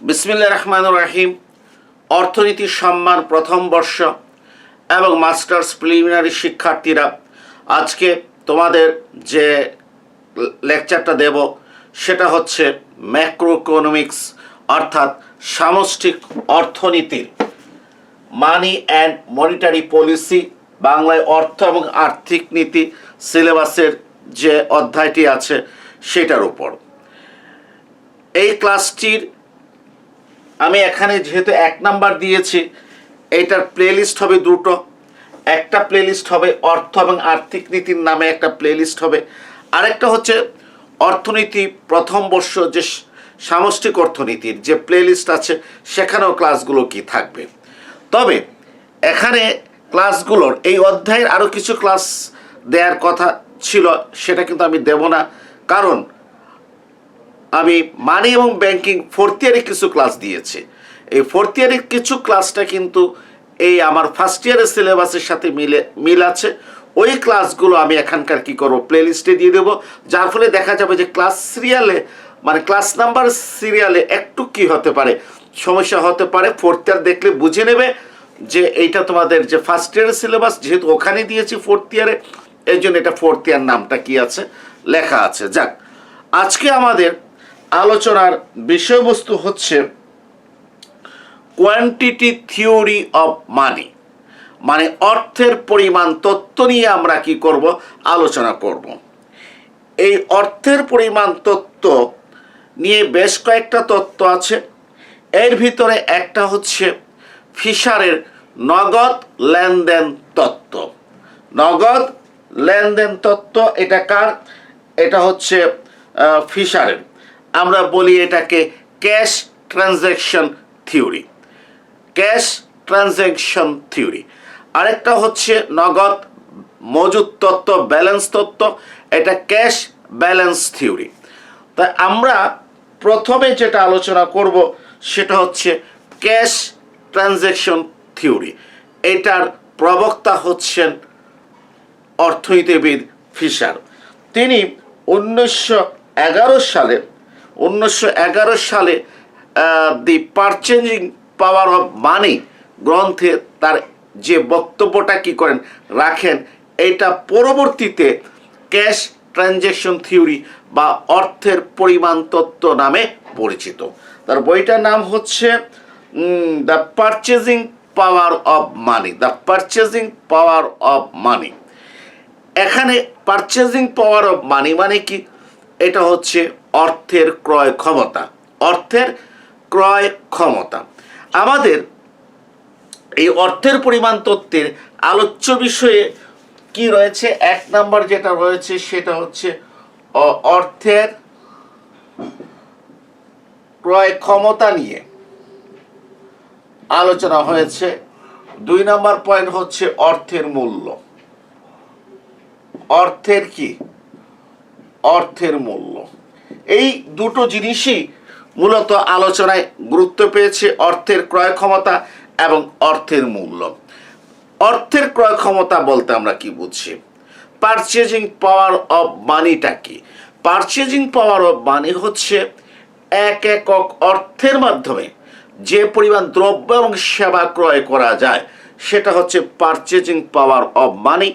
বিসমিল্লাহির রহমানির রহিম। অর্থনীতি সম্মান প্রথম বর্ষ এবং মাস্টার্স প্রিলিমিনারি শিক্ষার্থীরা, আজকে তোমাদের যে লেকচারটা দেব সেটা হচ্ছে ম্যাক্রো ইকোনমিক্স, অর্থাৎ সামষ্টিক অর্থনীতির মানি অ্যান্ড মনিটারি পলিসি, বাংলায় অর্থ এবং আর্থিক নীতি সিলেবাসের যে অধ্যায়টি আছে সেটার উপর। এই ক্লাসটির আমি এখানে যেহেতু 1 নাম্বার দিয়েছি, এইটার প্লেলিস্ট হবে দুটো। একটা প্লেলিস্ট হবে অর্থ এবং আর্থিক নীতির নামে একটা প্লেলিস্ট হবে, আরেকটা হচ্ছে অর্থনীতি প্রথম বর্ষ যে সামষ্টিক অর্থনীতির যে প্লেলিস্ট আছে সেখানেও ক্লাসগুলো কি থাকবে। তবে এখানে ক্লাসগুলোর এই অধ্যায়ের আরও কিছু ক্লাস দেওয়ার কথা ছিল, সেটা কিন্তু আমি দেব না, কারণ আমি মানি এবং ব্যাংকিং ফোর্থ ইয়ারে কিছু ক্লাস দিয়েছি। এই ফোর্থ ইয়ারের কিছু ক্লাসটা কিন্তু এই আমার ফার্স্ট ইয়ারের সিলেবাসের সাথে মিল আছে। ওই ক্লাসগুলো আমি এখানকার কি করব, প্লে লিস্টে দিয়ে দেবো, যার ফলে দেখা যাবে যে ক্লাস সিরিয়ালে মানে ক্লাস নাম্বার সিরিয়ালে একটু কি হতে পারে, সমস্যা হতে পারে। ফোর্থ ইয়ার দেখলে বুঝে নেবে যে এইটা তোমাদের যে ফার্স্ট ইয়ারের সিলেবাস, যেহেতু ওখানে দিয়েছি ফোর্থ ইয়ারে, এই জন্য এটা ফোর্থ ইয়ার নামটা কি আছে লেখা আছে। যাক, আজকে আমাদের আলোচনার বিষয়বস্তু হচ্ছে কোয়ান্টিটি থিওরি অফ মানি, মানে অর্থের পরিমাণ তত্ত্ব নিয়ে আমরা কি করব, আলোচনা করব। এই অর্থের পরিমাণ তত্ত্ব নিয়ে বেশ কয়েকটা তত্ত্ব আছে। এর ভিতরে একটা হচ্ছে ফিশারের নগদ লেনদেন তত্ত্ব। নগদ লেনদেন তত্ত্ব এটা কার? এটা হচ্ছে ফিশারের। আমরা বলি এটাকে cash transaction theory, cash transaction theory. আরেকটা হচ্ছে নগদ মজুদ তত্ত্ব, ব্যালেন্স তত্ত্ব, এটা ক্যাশ ব্যালেন্স থিওরি। তাই আমরা প্রথমে যেটা আলোচনা করব সেটা হচ্ছে ক্যাশ ট্রানজ্যাকশন থিওরি। এটার প্রবক্তা হচ্ছেন অর্থনীতিবিদ ফিশার। তিনি 1911 সালে দি পারচেজিং পাওয়ার অফ মানি গ্রন্থে তার যে বক্তব্যটা কি করেন রাখেন, এটা পরবর্তীতে ক্যাশ ট্রানজ্যাকশন থিওরি বা অর্থের পরিমাণ তত্ত্ব নামে পরিচিত। তার বইটার নাম হচ্ছে the purchasing power of money, the purchasing power of money. এখানে পারচেজিং পাওয়ার অফ মানি মানে কি? এটা হচ্ছে অর্থের ক্রয় ক্ষমতা, অর্থের ক্রয় ক্ষমতা। আমাদের এই অর্থের পরিমাণ তত্ত্বের আলোচ্য বিষয়ে কি রয়েছে? 1 নাম্বার যেটা রয়েছে সেটা হচ্ছে অর্থের ক্রয় ক্ষমতা নিয়ে আলোচনা হয়েছে। 2 নাম্বার পয়েন্ট হচ্ছে অর্থের মূল্য। অর্থের কি? অর্থের মূল্য। এই দুটো জিনিসই মূলত আলোচনায় গুরুত্ব পেয়েছে, অর্থের ক্রয় ক্ষমতা এবং অর্থের মূল্য। অর্থের ক্রয় ক্ষমতা বলতে আমরা কি বুঝি? পারচেজিং পাওয়ার অফ মানিটা কি? পারচেজিং পাওয়ার অফ মানি হচ্ছে এক একক অর্থের মাধ্যমে যে পরিমাণ দ্রব্য এবং সেবা ক্রয় করা যায় সেটা হচ্ছে পারচেজিং পাওয়ার অফ মানি,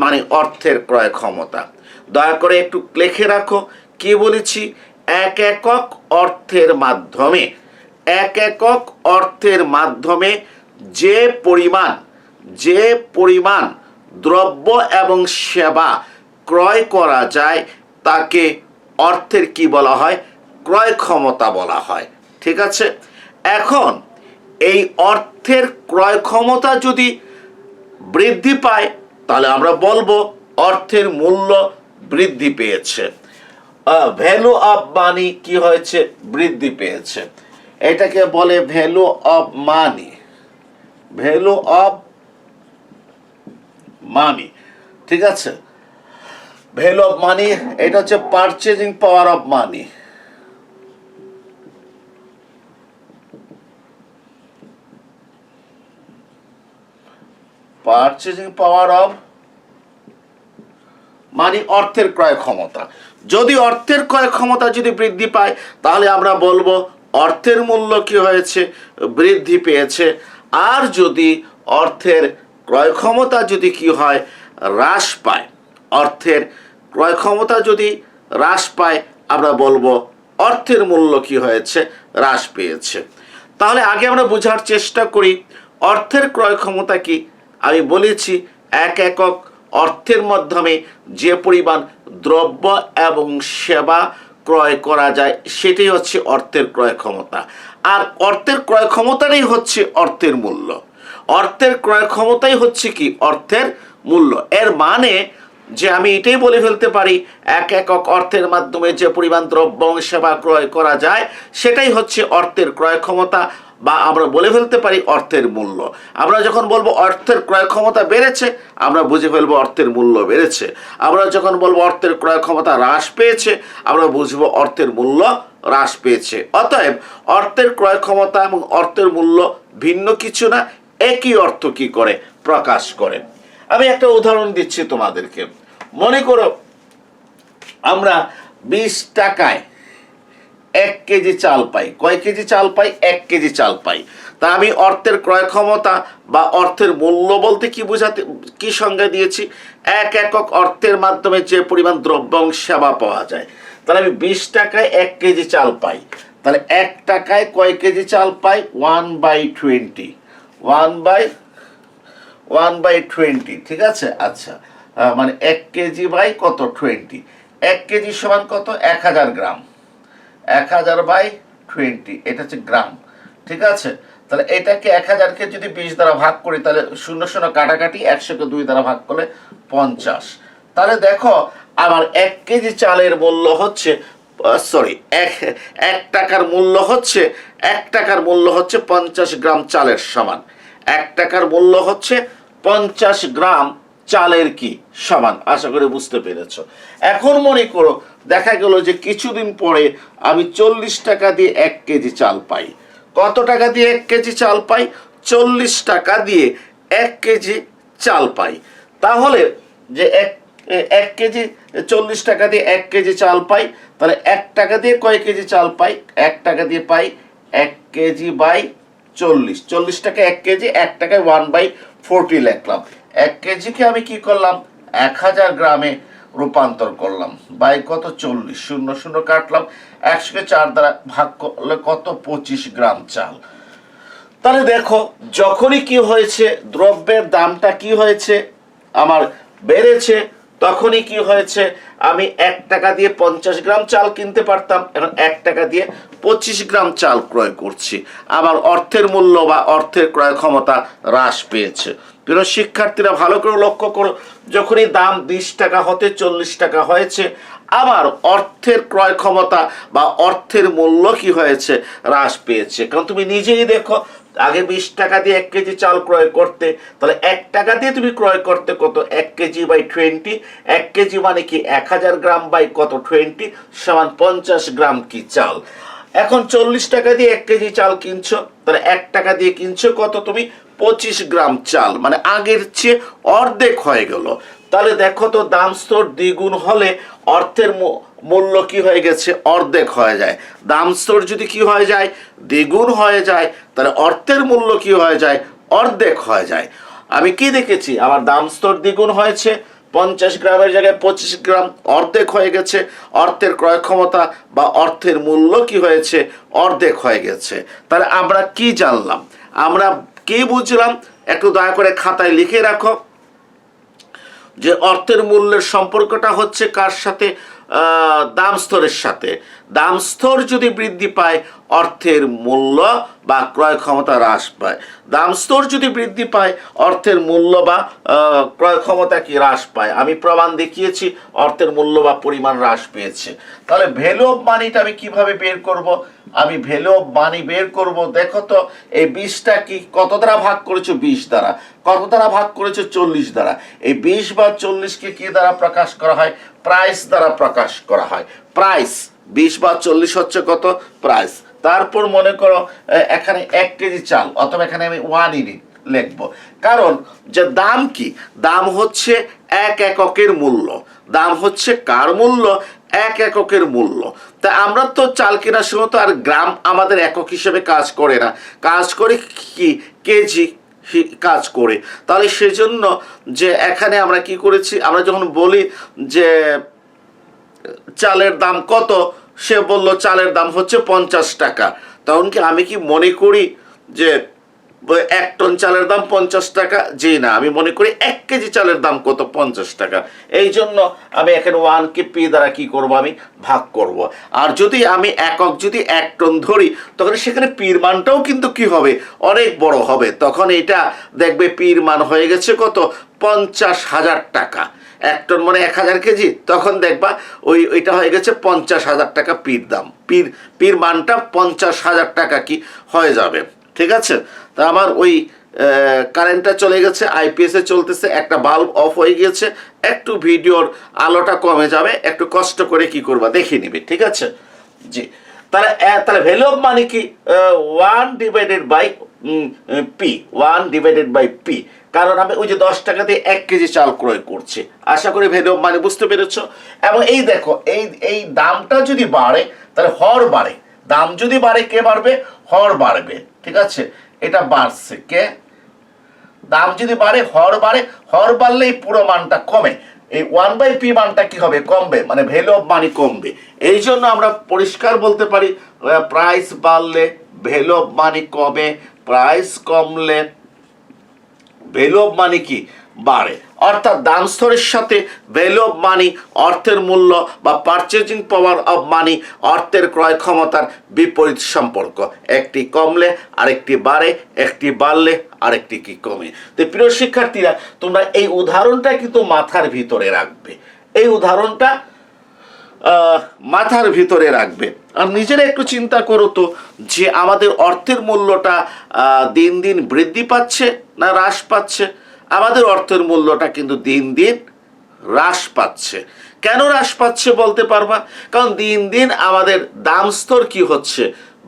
মানে অর্থের ক্রয় ক্ষমতা। দয়া করে একটু লিখে রাখো কি বলেছি? এক একক অর্থের মাধ্যমে, এক একক অর্থের মাধ্যমে যে পরিমাণ দ্রব্য এবং সেবা ক্রয় করা যায় তাকে অর্থের কি বলা হয়? ক্রয় ক্ষমতা বলা হয়। ঠিক আছে? এখন এই অর্থের ক্রয় ক্ষমতা যদি বৃদ্ধি পায় তাহলে আমরা বলবো অর্থের মূল্য বৃদ্ধি পেয়েছে, ভ্যালু অফ মানি কি হয়েছে? বৃদ্ধি পেয়েছে। এটাকে বলে value of money, value of money. ঠিক আছে? ভ্যালু অফ মানি এটা হচ্ছে purchasing power of money. Purchasing power of মানে অর্থের ক্রয় ক্ষমতা। যদি অর্থের ক্রয় ক্ষমতা যদি বৃদ্ধি পায় তাহলে আমরা বলবো অর্থের মূল্য কি হয়েছে, বৃদ্ধি পেয়েছে। আর যদি অর্থের ক্রয় ক্ষমতা যদি কি হয়, হ্রাস পায়, অর্থের ক্রয় ক্ষমতা যদি হ্রাস পায়, আমরা বলবো অর্থের মূল্য কি হয়েছে, হ্রাস পেয়েছে। তাহলে আগে আমরা বোঝার চেষ্টা করি অর্থের ক্রয় ক্ষমতা কি। আমি বলেছি এক একক অর্থের মাধ্যমে যে পরিমাণ দ্রব্য এবং সেবা ক্রয় করা যায় সেটাই হচ্ছে অর্থের ক্রয় ক্ষমতা। আর অর্থের ক্রয় ক্ষমতাটাই হচ্ছে অর্থের মূল্য। অর্থের ক্রয় ক্ষমতাই হচ্ছে কি, অর্থের মূল্য। এর মানে যে আমি এটাই বলে ফেলতে পারি এক একক অর্থের মাধ্যমে যে পরিমাণ দ্রব্য সেবা ক্রয় করা যায় সেটাই হচ্ছে অর্থের ক্রয় ক্ষমতা, বা আমরা বলে ফেলতে পারি অর্থের মূল্য। আমরা যখন বলবো অর্থের ক্রয় ক্ষমতা বেড়েছে, আমরা বুঝে ফেলবো অর্থের মূল্য বেড়েছে। আমরা যখন বলবো অর্থের ক্রয় ক্ষমতা হ্রাস পেয়েছে, আমরা বুঝবো অর্থের মূল্য হ্রাস পেয়েছে। অতএব অর্থের ক্রয় ক্ষমতা এবং অর্থের মূল্য ভিন্ন কিছু না, একই অর্থ কি করে, প্রকাশ করে। আমি একটা উদাহরণ দিচ্ছি তোমাদেরকে। মনে করো আমরা 20 টাকায় 1 কেজি চাল পাই। কয় কেজি চাল পাই? 1 কেজি চাল পাই। তা আমি অর্থের ক্রয় ক্ষমতা বা অর্থের মূল্য বলতে কি সংজ্ঞা দিয়েছি? এক একক অর্থের মাধ্যমে যে পরিমাণ দ্রব্য এবং সেবা পাওয়া যায়। তাহলে আমি 20 টাকায় 1 কেজি চাল পাই। তাহলে 1 টাকায় কয় কেজি চাল পাই? 1/20। 1/20, ঠিক আছে? আচ্ছা, মানে 1 কেজি বাই কত? 20। 1 কেজি সমান কত? 1000 গ্রাম। 1000/20, এটা হচ্ছে গ্রাম, ঠিক আছে? তাহলে এটাকে 1000কে যদি 20 দ্বারা ভাগ করি, তাহলে 0 0 কাটাকাটি, 100কে 2 দ্বারা ভাগ করলে 50। তাহলে দেখো আমার 1 কেজি চালের মূল্য হচ্ছে, সরি, এক টাকার মূল্য হচ্ছে, 1 টাকার মূল্য হচ্ছে 50 গ্রাম চালের সমান। 1 টাকার মূল্য হচ্ছে 50 গ্রাম চালের কি সমান। আশা করি বুঝতে পেরেছ। এখন মনে করো দেখা গেল যে কিছুদিন পরে আমি 40 টাকা দিয়ে 1 কেজি চাল পাই। কত টাকা দিয়ে 1 কেজি চাল পাই? 40 টাকা দিয়ে 1 কেজি চাল পাই। তাহলে যে এক কেজি 40 টাকা দিয়ে 1 কেজি চাল পাই, তাহলে 1 টাকা দিয়ে কয় কেজি চাল পাই? 1 টাকা দিয়ে পাই 1 কেজি বাই 40। 40 টাকা 1 কেজি, 1 টাকায় 1/40 লিখলাম। 1 কেজিকে আমি কি করলাম? 1000 গ্রামে রূপান্তর করলাম। বাই কত? 40। 0 0 কাটলাম, 100কে 4 দ্বারা ভাগ করলে কত? 25 গ্রাম চাল। তাহলে দেখো যখনই কি হয়েছে, দ্রব্যের দামটা কি হয়েছে, আমার বেড়েছে, তখনই কি হয়েছে, আমি 1 টাকা দিয়ে 50 গ্রাম চাল কিনতে পারতাম, এখন 1 টাকা দিয়ে 25 গ্রাম চাল ক্রয় করছি। আমার অর্থের মূল্য বা অর্থের ক্রয় ক্ষমতা হ্রাস পেয়েছে। প্রিয় শিক্ষার্থীরা ভালো করে লক্ষ্য করো, যখনই দাম 20 টাকা হতে 40 টাকা হয়েছে, আমার অর্থের ক্রয় ক্ষমতা বা অর্থের মূল্য কি হয়েছে? হ্রাস পেয়েছে। কারণ তুমি নিজেই দেখো, আগে 20 টাকা দিয়ে 1 কেজি চাল ক্রয় করতে, তাহলে 1 টাকা দিয়ে তুমি ক্রয় করতে কত? 1 কেজি বাই 20। 1 কেজি মানে কি 1000 গ্রাম বাই কত? 20 সমান 50 গ্রাম কি চাল। এখন 40 টাকা দিয়ে 1 কেজি চাল কিনছো, তাহলে 1 টাকা দিয়ে কিনছো কত তুমি? 25 গ্রাম চাল, মানে আগের চেয়ে অর্ধেক হয়ে গেল। তাহলে দেখো তো, দাম স্তর দ্বিগুণ হলে অর্থের মূল্য কি হয়ে গেছে? অর্ধেক হয়ে যায়। দাম স্তর যদি কি হয়ে যায়? দ্বিগুণ হয়ে যায়, তাহলে অর্থের মূল্য কি হয়ে যায়? অর্ধেক হয়ে যায়। আমি কি দেখেছি? আমার দাম স্তর দ্বিগুণ হয়েছে, 50 গ্রামের জায়গায় 25 গ্রাম, অর্ধেক হয়ে গেছে। অর্থের ক্রয় ক্ষমতা বা অর্থের মূল্য কি হয়েছে? অর্ধেক হয়ে গেছে। তাহলে আমরা কি জানলাম? আমরা কি বুঝলাম? একটু দয়া করে খাতায় লিখে রাখো যে অর্থের মূল্যের সম্পর্কটা হচ্ছে কার সাথে? দাম স্তরের সাথে। দাম স্তর যদি বৃদ্ধি পায়, অর্থের মূল্য বা ক্রয় ক্ষমতা হ্রাস পায়। দাম স্তর যদি বৃদ্ধি পায়, অর্থের মূল্য বা ক্রয় ক্ষমতা কি হ্রাস পায়। আমি প্রমাণ দেখিয়েছি অর্থের মূল্য বা পরিমাণ হ্রাস পেয়েছে। তাহলে ভ্যালু অফ মানিটা আমি কিভাবে বের করব? আমি ভ্যালু অফ মানি বের করব। দেখো তো, এই 20টা কি কত দ্বারা ভাগ করেছো? 20 দ্বারা। কত দ্বারা ভাগ করেছো? 40 দ্বারা। এই 20 বা 40কে কি দ্বারা প্রকাশ করা হয়? প্রাইস দ্বারা প্রকাশ করা হয়। প্রাইস 20 বা 40 হচ্ছে কত? প্রাইস। তারপর মনে করো এখানে 1 কেজি চাল, অথবা এখানে আমি 1 ইউনিট লিখবো। কারণ যে দাম কি? দাম হচ্ছে এক এককের মূল্য। দাম হচ্ছে কার মূল্য? এক এককের মূল্য। তা আমরা তো চাল কেনার সময় তো আর গ্রাম আমাদের একক হিসেবে কাজ করে না, কাজ করে কি কেজি কাজ করে। তাহলে সেজন্য যে এখানে আমরা কি করেছি, আমরা যখন বলি যে চালের দাম কত, সে বলল চালের দাম হচ্ছে 50 টাকা, তখন কি আমি কি মনে করি যে 1 টন চালের দাম 50 টাকা? জি না, আমি মনে করি 1 কেজি চালের দাম কত, 50 টাকা। এই জন্য আমি এখানে 1 কে পি দ্বারা কি করব, আমি ভাগ করব। আর যদি আমি একক যদি 1 টন ধরি, তখন সেখানে পির মানটাও কিন্তু কি হবে, অনেক বড় হবে। তখন এটা দেখবে পির মান হয়ে গেছে কত, 50,000 টাকা। 1 টন মানে 1000 কেজি, তখন দেখবা ওইটা হয়ে গেছে 50,000 টাকা পির দাম। পির মানটা 50,000 টাকা কি হয়ে যাবে। ঠিক আছে, তা আমার ওই কারেন্টটা চলে গেছে, আইপিএসে চলতেছে, একটা বাল্ব অফ হয়ে গিয়েছে, একটু ভিডিওর আলোটা কমে যাবে, একটু কষ্ট করে কি করবা দেখে নিবে। ঠিক আছে, জি। তাহলে ভ্যালু অফ মানি কি, 1 divided by P, 1 divided by P. কারণ আমি ওই যে 10 টাকা দিয়ে 1 কেজি চাল ক্রয় করছি। আশা করি ভ্যালু অফ মানি বুঝতে পেরেছ। এবং এই দেখো, এই দামটা যদি বাড়ে তাহলে হর বাড়ে, দাম যদি বাড়ে কে বাড়বে, হর বাড়বে। ঠিক আছে, এটা বাড়ছে কে, দাম যদি বাড়ে হর বাড়ে, হর বাড়লেই পুরো মানটা কমে, এই 1/p মানটা কি হবে, কমবে, মানে ভ্যালু অফ মানি কমবে। এই জন্য আমরা পরিষ্কার বলতে পারি প্রাইস বাড়লে ভ্যালু অফ মানি কমে, প্রাইস কমলে ভ্যালু অফ মানি কি বাড়ে। অর্থাৎ দাম স্তরের সাথে ভ্যালু অফ মানি, অর্থের মূল্য বা পারচেজিং পাওয়ার অফ মানি, অর্থের ক্রয় ক্ষমতার বিপরীত সম্পর্ক। একটি কমলে আরেকটি বাড়ে, একটি বাড়লে আরেকটি কি কমে। তো প্রিয় শিক্ষার্থীরা, তোমরা এই উদাহরণটা কিন্তু মাথার ভিতরে রাখবে, এই উদাহরণটা মাথার ভিতরে রাখবে। আর নিজেরা একটু চিন্তা করো তো, যে আমাদের অর্থের মূল্যটা দিন দিন বৃদ্ধি পাচ্ছে না হ্রাস পাচ্ছে? আমাদের অর্থের মূল্যটা কিন্তু দিন দিন হ্রাস পাচ্ছে। কেন হ্রাস পাচ্ছে বলতে পারবা? কারণ দিন দিন আমাদের দাম স্তর কি হচ্ছে,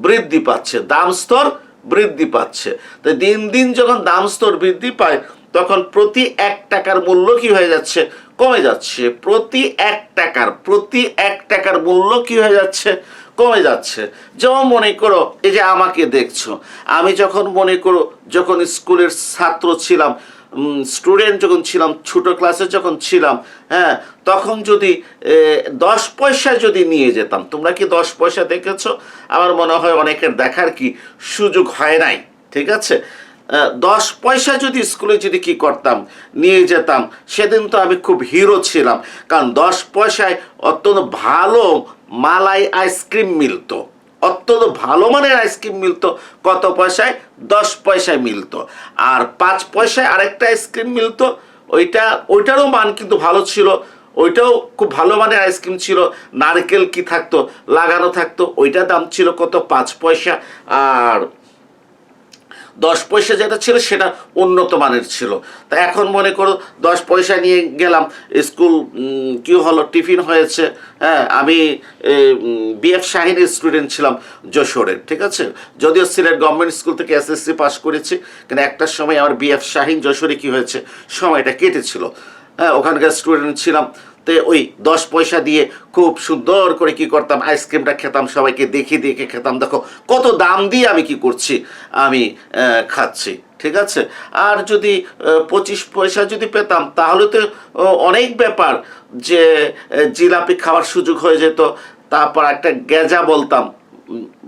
বৃদ্ধি পাচ্ছে, দাম স্তর বৃদ্ধি পাচ্ছে। তো দিন দিন যখন দাম স্তর বৃদ্ধি পায়, তখন প্রতি 1 টাকার মূল্য কি হয়ে যাচ্ছে, কমে যাচ্ছে। প্রতি 1 টাকার মূল্য কি হয়ে যাচ্ছে, কমে যাচ্ছে। যেমন মনে করো, এই যে আমাকে দেখছো, আমি যখন মনে করো যখন স্কুলের ছাত্র ছিলাম, স্টুডেন্ট যখন ছিলাম, ছোট ক্লাসে যখন ছিলাম, হ্যাঁ, তখন যদি 10 পয়সা যদি নিয়ে যেতাম, তোমরা কি 10 পয়সা দেখেছো? আমার মনে হয় অনেকের দেখার কি সুযোগ হয় নাই। ঠিক আছে, 10 পয়সা যদি স্কুলে যদি কি করতাম, নিয়ে যেতাম, সেদিন তো আমি খুব হিরো ছিলাম। কারণ 10 পয়সায় অত্যন্ত ভালো মালাই আইসক্রিম মিলতো, অত্যন্ত ভালো মানের আইসক্রিম মিলতো। কত পয়সায়? 10 পয়সায় মিলতো। আর 5 পয়সায় আরেকটা আইসক্রিম মিলতো, ওইটারও মান কিন্তু ভালো ছিল, ওইটাও খুব ভালো মানের আইসক্রিম ছিল, নারকেল কি থাকতো, লাগানো থাকতো, ওইটার দাম ছিল কত, 5 পয়সা। আর 10 পয়সা যেটা ছিল সেটা উন্নত মানের ছিল। তা এখন মনে করো 10 পয়সা নিয়ে গেলাম স্কুল, কি হলো, টিফিন হয়েছে। হ্যাঁ, আমি বিএফ শাহিনের স্টুডেন্ট ছিলাম যশোরের। ঠিক আছে, যদিও সিলেট গভর্নমেন্ট স্কুল থেকে এসএসসি পাস করেছি, কিন্তু একটা সময় আমার বিএফ শাহিন যশোরে কি হয়েছে, সময়টা কেটেছিল। হ্যাঁ, ওখানকার স্টুডেন্ট ছিলাম। তো ওই 10 পয়সা দিয়ে খুব সুন্দর করে কি করতাম, আইসক্রিমটা খেতাম, সবাইকে দেখে দেখে খেতাম। দেখো কত দাম দিয়ে আমি কি করছি, আমি খাচ্ছি। ঠিক আছে, আর যদি 25 পয়সা যদি পেতাম, তাহলে তো অনেক ব্যাপার, যে জিলাপি খাওয়ার সুযোগ হয়ে যেত। তারপর একটা গেজা বলতাম,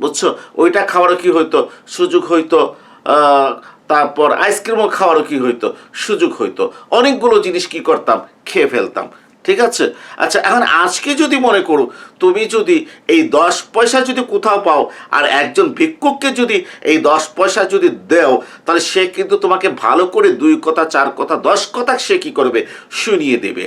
বুঝছো, ওইটা খাওয়ারও কি হইতো, সুযোগ হইতো। তারপর আইসক্রিমও খাওয়ারও কি হইতো, সুযোগ হইতো। অনেকগুলো জিনিস কি করতাম, খেয়ে ফেলতাম। ঠিক আছে, আচ্ছা, এখন আজকে যদি মনে করো তুমি যদি এই 10 পয়সা যদি কোথাও পাও, আর একজন ভিক্ষুককে যদি এই 10 পয়সা যদি দেও, তাহলে সে কিন্তু তোমাকে ভালো করে 2 কথা 4 কথা 10 কথা সে কি করবে, শুনিয়ে দেবে।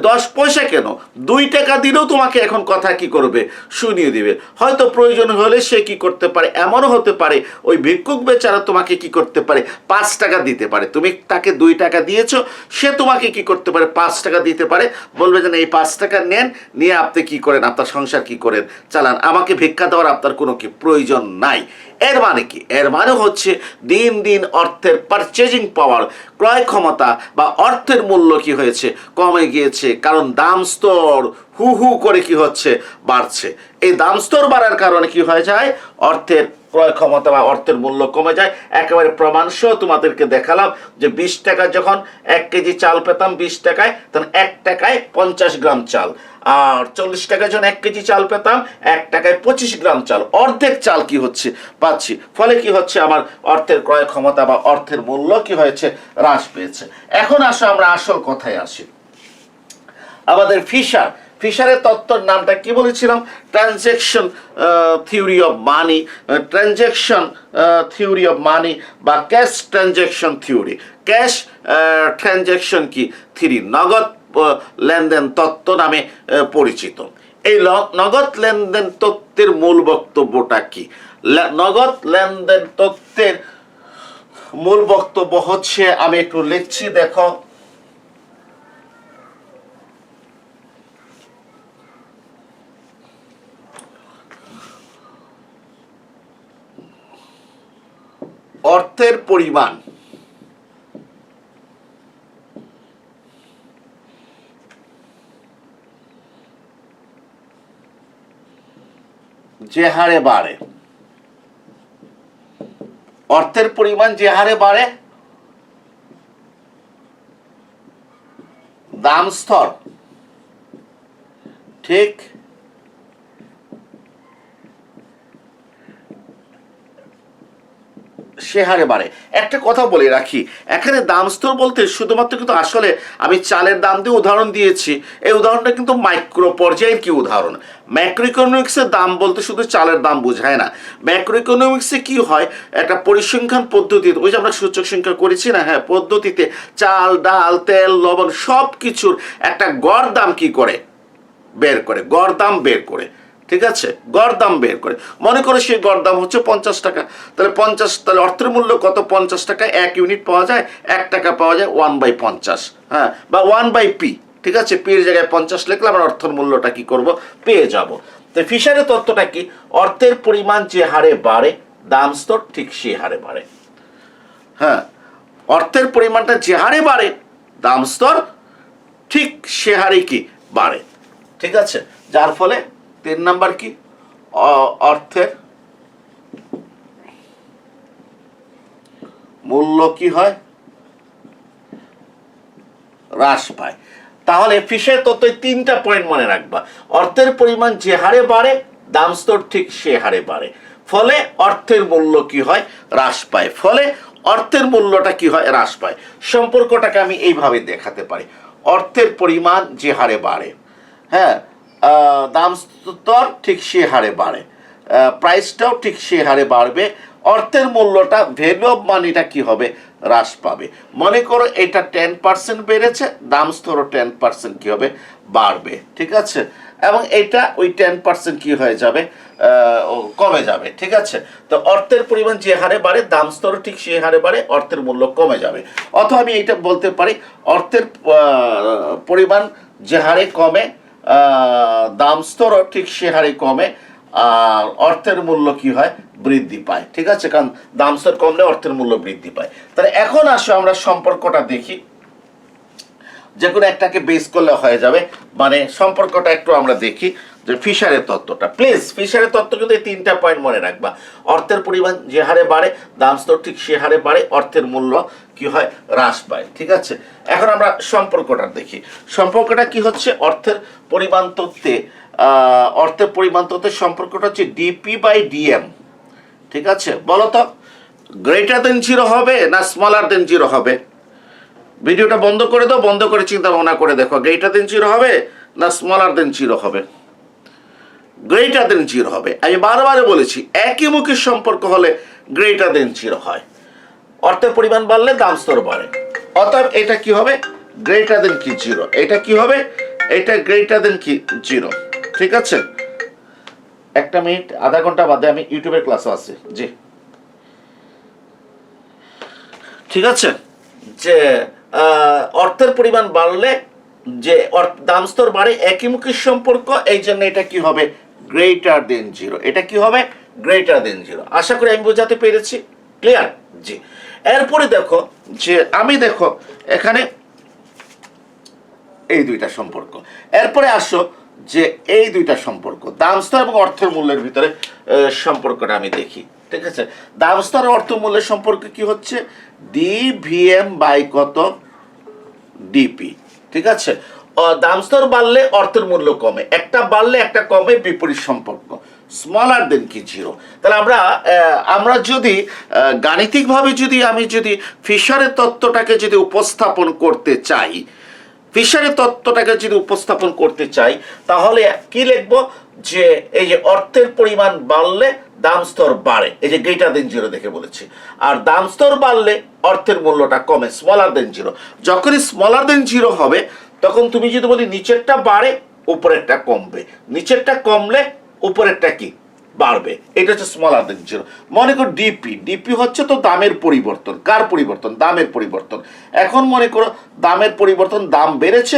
10 পয়সা কেন, 2 টাকা দিলেও তোমাকে এখন কথা কি করবে, শুনিয়ে দেবে। হয়তো প্রয়োজন হলে সে কি করতে পারে, এমনও হতে পারে ওই ভিক্ষুক বেচারা তোমাকে কি করতে পারে, 5 টাকা দিতে পারে। তুমি তাকে 2 টাকা দিয়েছো, সে তোমাকে কি করতে পারে, 5 টাকা দিতে পারে। বলবে যে এই 5 টাকা নেন, নিয়ে আপনি কি করেন, আপনার সংসার কি করেন চালান, আমাকে ভিক্ষা দেওয়ার আপনার কোনো কি প্রয়োজন নাই। এর মানে কি? এর মানে হচ্ছে দিন দিন অর্থের পারচেজিং পাওয়ার, ক্রয় ক্ষমতা বা অর্থের মূল্য কি হয়েছে, কমে গিয়েছে। কারণ দাম স্তর হু হু করে কি হচ্ছে, বাড়ছে। এই দাম স্তর বাড়ার কারণে কি হয়ে যায়, অর্থের ক্রয় ক্ষমতা বা অর্থের মূল্য কমে যায়। একেবারে প্রমাণ সহ তোমাদেরকে দেখালাম যে 20 টাকা যখন 1 কেজি চাল পেতাম 20 টাকায়, তখন 1 টাকায় 50 গ্রাম চাল। আর 40 টাকায় যখন 1 কেজি চাল পেতাম 1 টাকায় 25 গ্রাম চাল, অর্ধেক চাল কি হচ্ছে, পাচ্ছি। ফলে কি হচ্ছে, আমার অর্থের ক্রয় ক্ষমতা বা অর্থের মূল্য কি হয়েছে, হ্রাস পেয়েছে। এখন আসো আমরা আসল কথায় আসি। আমাদের ফিশারের তত্ত্বের নামটা কি বলেছিলাম, transaction theory of money, transaction theory of money বা cash transaction theory. Cash transaction কি থিওরি, নগদ লেনদেন তত্ত্ব নামে পরিচিত। এই নগদ লেনদেন তত্ত্বের মূল বক্তব্যটা কি? নগদ লেনদেন তত্ত্বের মূল বক্তব্য হচ্ছে, আমি একটু লিখছি, দেখো। অর্থের পরিমাণ যে হারে বাড়ে, অর্থের পরিমাণ যে হারে বাড়ে, দাম স্তর ঠিক সে হারে বাড়ে। একটা কথা বলে রাখি, এখানে দাম স্তর বলতে শুধুমাত্র কিন্তু আসলে আমি চালের দাম দিয়ে উদাহরণ দিয়েছি। এই উদাহরণটা কিন্তু মাইক্রো পর্যায়ের কি উদাহরণ। ম্যাক্রো ইকোনমিক্সের দাম বলতে শুধু চালের দাম বোঝায় না। ম্যাক্রো ইকোনমিক্সে কি হয়, একটা পরিসংখ্যান পদ্ধতিতে, ওই যে আমরা সূচক সংখ্যা করেছি না, হ্যাঁ, পদ্ধতিতে চাল, ডাল, তেল, লবণ সব কিছুর একটা গড় দাম কি করে, বের করে, গড় দাম বের করে। ঠিক আছে, গড় দাম বের করে। মনে করো সেই গড় দাম হচ্ছে 50 টাকা, তাহলে 50, তাহলে অর্থের মূল্য কত, 50 টাকায় 1 ইউনিট পাওয়া যায়, 1 টাকা পাওয়া যায় 1/50, হ্যাঁ, বা 1/p। ঠিক আছে, p এর জায়গায় 50 লিখলে আমরা অর্থের মূল্যটা কি করব, পেয়ে যাব। তো ফিশারের তত্ত্বটা কি, অর্থের পরিমাণ যে হারে বাড়ে দাম স্তর ঠিক সেই হারে বাড়ে। হ্যাঁ, অর্থের পরিমাণটা যে হারে বাড়ে দাম স্তর ঠিক সে হারে কি বাড়ে। ঠিক আছে, যার ফলে 3 নাম্বার কি, অর্থের মূল্য কি হয়, হ্রাস পায়। তাহলে ফিশের তত্ত্বে 3টা পয়েন্ট মনে রাখবা। অর্থের পরিমাণ যে হারে বাড়ে দাম স্তর ঠিক সে হারে বাড়ে, ফলে অর্থের মূল্য কি হয়, হ্রাস পায়। ফলে অর্থের মূল্যটা কি হয়, হ্রাস পায়। সম্পর্কটাকে আমি এইভাবে দেখাতে পারি, অর্থের পরিমাণ যে হারে বাড়ে, হ্যাঁ, দাম স্তর ঠিক সে হারে বাড়ে, প্রাইসটাও ঠিক সে হারে বাড়বে। অর্থের মূল্যটা, ভ্যালু অফ মানিটা কি হবে, হ্রাস পাবে। মনে করো এটা 10% বেড়েছে, দাম স্তরও 10% কি হবে, বাড়বে। ঠিক আছে, এবং এটা ওই 10% কি হয়ে যাবে, কমে যাবে। ঠিক আছে, তো অর্থের পরিমাণ যে হারে বাড়ে দাম স্তরও ঠিক সে হারে বাড়ে, অর্থের মূল্য কমে যাবে। অথবা আমি এটা বলতে পারি, অর্থের পরিমাণ যে হারে কমে দাম স্তরও ঠিক সে হারে কমে, আর অর্থের মূল্য কি হয়, বৃদ্ধি পায়। ঠিক আছে, কারণ দাম স্তর কমলে অর্থের মূল্য বৃদ্ধি পায়। তাহলে এখন আসো আমরা সম্পর্কটা দেখি, যে কোনো একটাকে বেস করলে হয়ে যাবে। মানে সম্পর্কটা একটু আমরা দেখি, যে ফিশারের তত্ত্বটা। প্লিজ ফিশারের তত্ত্ব কিন্তু এই 3টা পয়েন্ট মনে রাখবা। অর্থের পরিমাণ যে হারে বাড়ে দাম স্তর ঠিক সে হারে বাড়ে, অর্থের মূল্য কি হয়, হ্রাস পায়। ঠিক আছে, এখন আমরা সম্পর্কটা দেখি। সম্পর্কটা কি হচ্ছে, অর্থের পরিমাণ তত্ত্বে, অর্থের পরিমাণ তত্ত্বের সম্পর্কটা হচ্ছে dp/dm। ঠিক আছে, বলো তো, গ্রেটার দেন 0 হবে না স্মলার দেন 0 হবে? ভিডিওটা বন্ধ করে দাও, বন্ধ করে চিন্তা ভাবনা করে দেখো, গ্রেটার দেন 0 হবে না স্মলার দেন 0 হবে? গ্রেটার দেন 0 হবে। আমি বারবার বলেছি, একই মুখের সম্পর্ক হলে গ্রেটার দেন 0 হয়। অর্থের পরিমাণ বাড়লে দাম স্তর বাড়ে, অতএব এটা কি হবে, গ্রেটার দেন কি 0। এটা কি হবে, এটা গ্রেটার দেন কি 0। ঠিক আছে, 1 মিনিট, আধা ঘন্টা বাদে আমি ইউটিউবের ক্লাসে আছি। জি, ঠিক আছে, যে অর্থের পরিমাণ বাড়লে দাম স্তর বাড়ে একইমুখী সম্পর্ক, এই জন্য এটা কি হবে, গ্রেটার দেন জিরো। এটা কি হবে, গ্রেটার দেন জিরো। আশা করি আমি বোঝাতে পেরেছি, ক্লিয়ার? জি। এরপরে দেখো যে দেখো এখানে এই দুইটা সম্পর্ক। এরপরে আসো যে এই দুইটা সম্পর্ক দাম স্তর এবং অর্থের মূল্যের ভিতরে সম্পর্কটা আমি দেখি, ঠিক আছে? দাম স্তর অর্থ মূল্যের সম্পর্ক কি হচ্ছে, ডিভিএম বাই কত, ডিপি, ঠিক আছে? দাম স্তর বাড়লে অর্থের মূল্য কমে, একটা বাড়লে একটা কমে, বিপরীত সম্পর্ক, স্মলার দেন কি জিরো। তাহলে আমরা যদি গাণিতিকভাবে আমি যদি ফিশারের তত্ত্বটাকে যদি উপস্থাপন করতে চাই, তাহলে কি লিখবো, যে এই যে অর্থের পরিমাণ বাড়লে দাম স্তর বাড়ে, এই যে গ্রেটার দেন জিরো দেখে বলেছি। আর দাম স্তর বাড়লে অর্থের মূল্যটা কমে, স্মলার দেন জিরো। যখনই স্মলার দেন জিরো হবে, তখন তুমি যদি বলি নিচেরটা বাড়ে উপরেরটা কমবে, নিচেরটা কমলে উপরেরটা কি বাড়বে, এটা হচ্ছে স্মলার দেন জিরো। মনে করো ডিপি হচ্ছে তো দামের পরিবর্তন। কার পরিবর্তন? দামের পরিবর্তন। এখন মনে করো দামের পরিবর্তন, দাম বেড়েছে,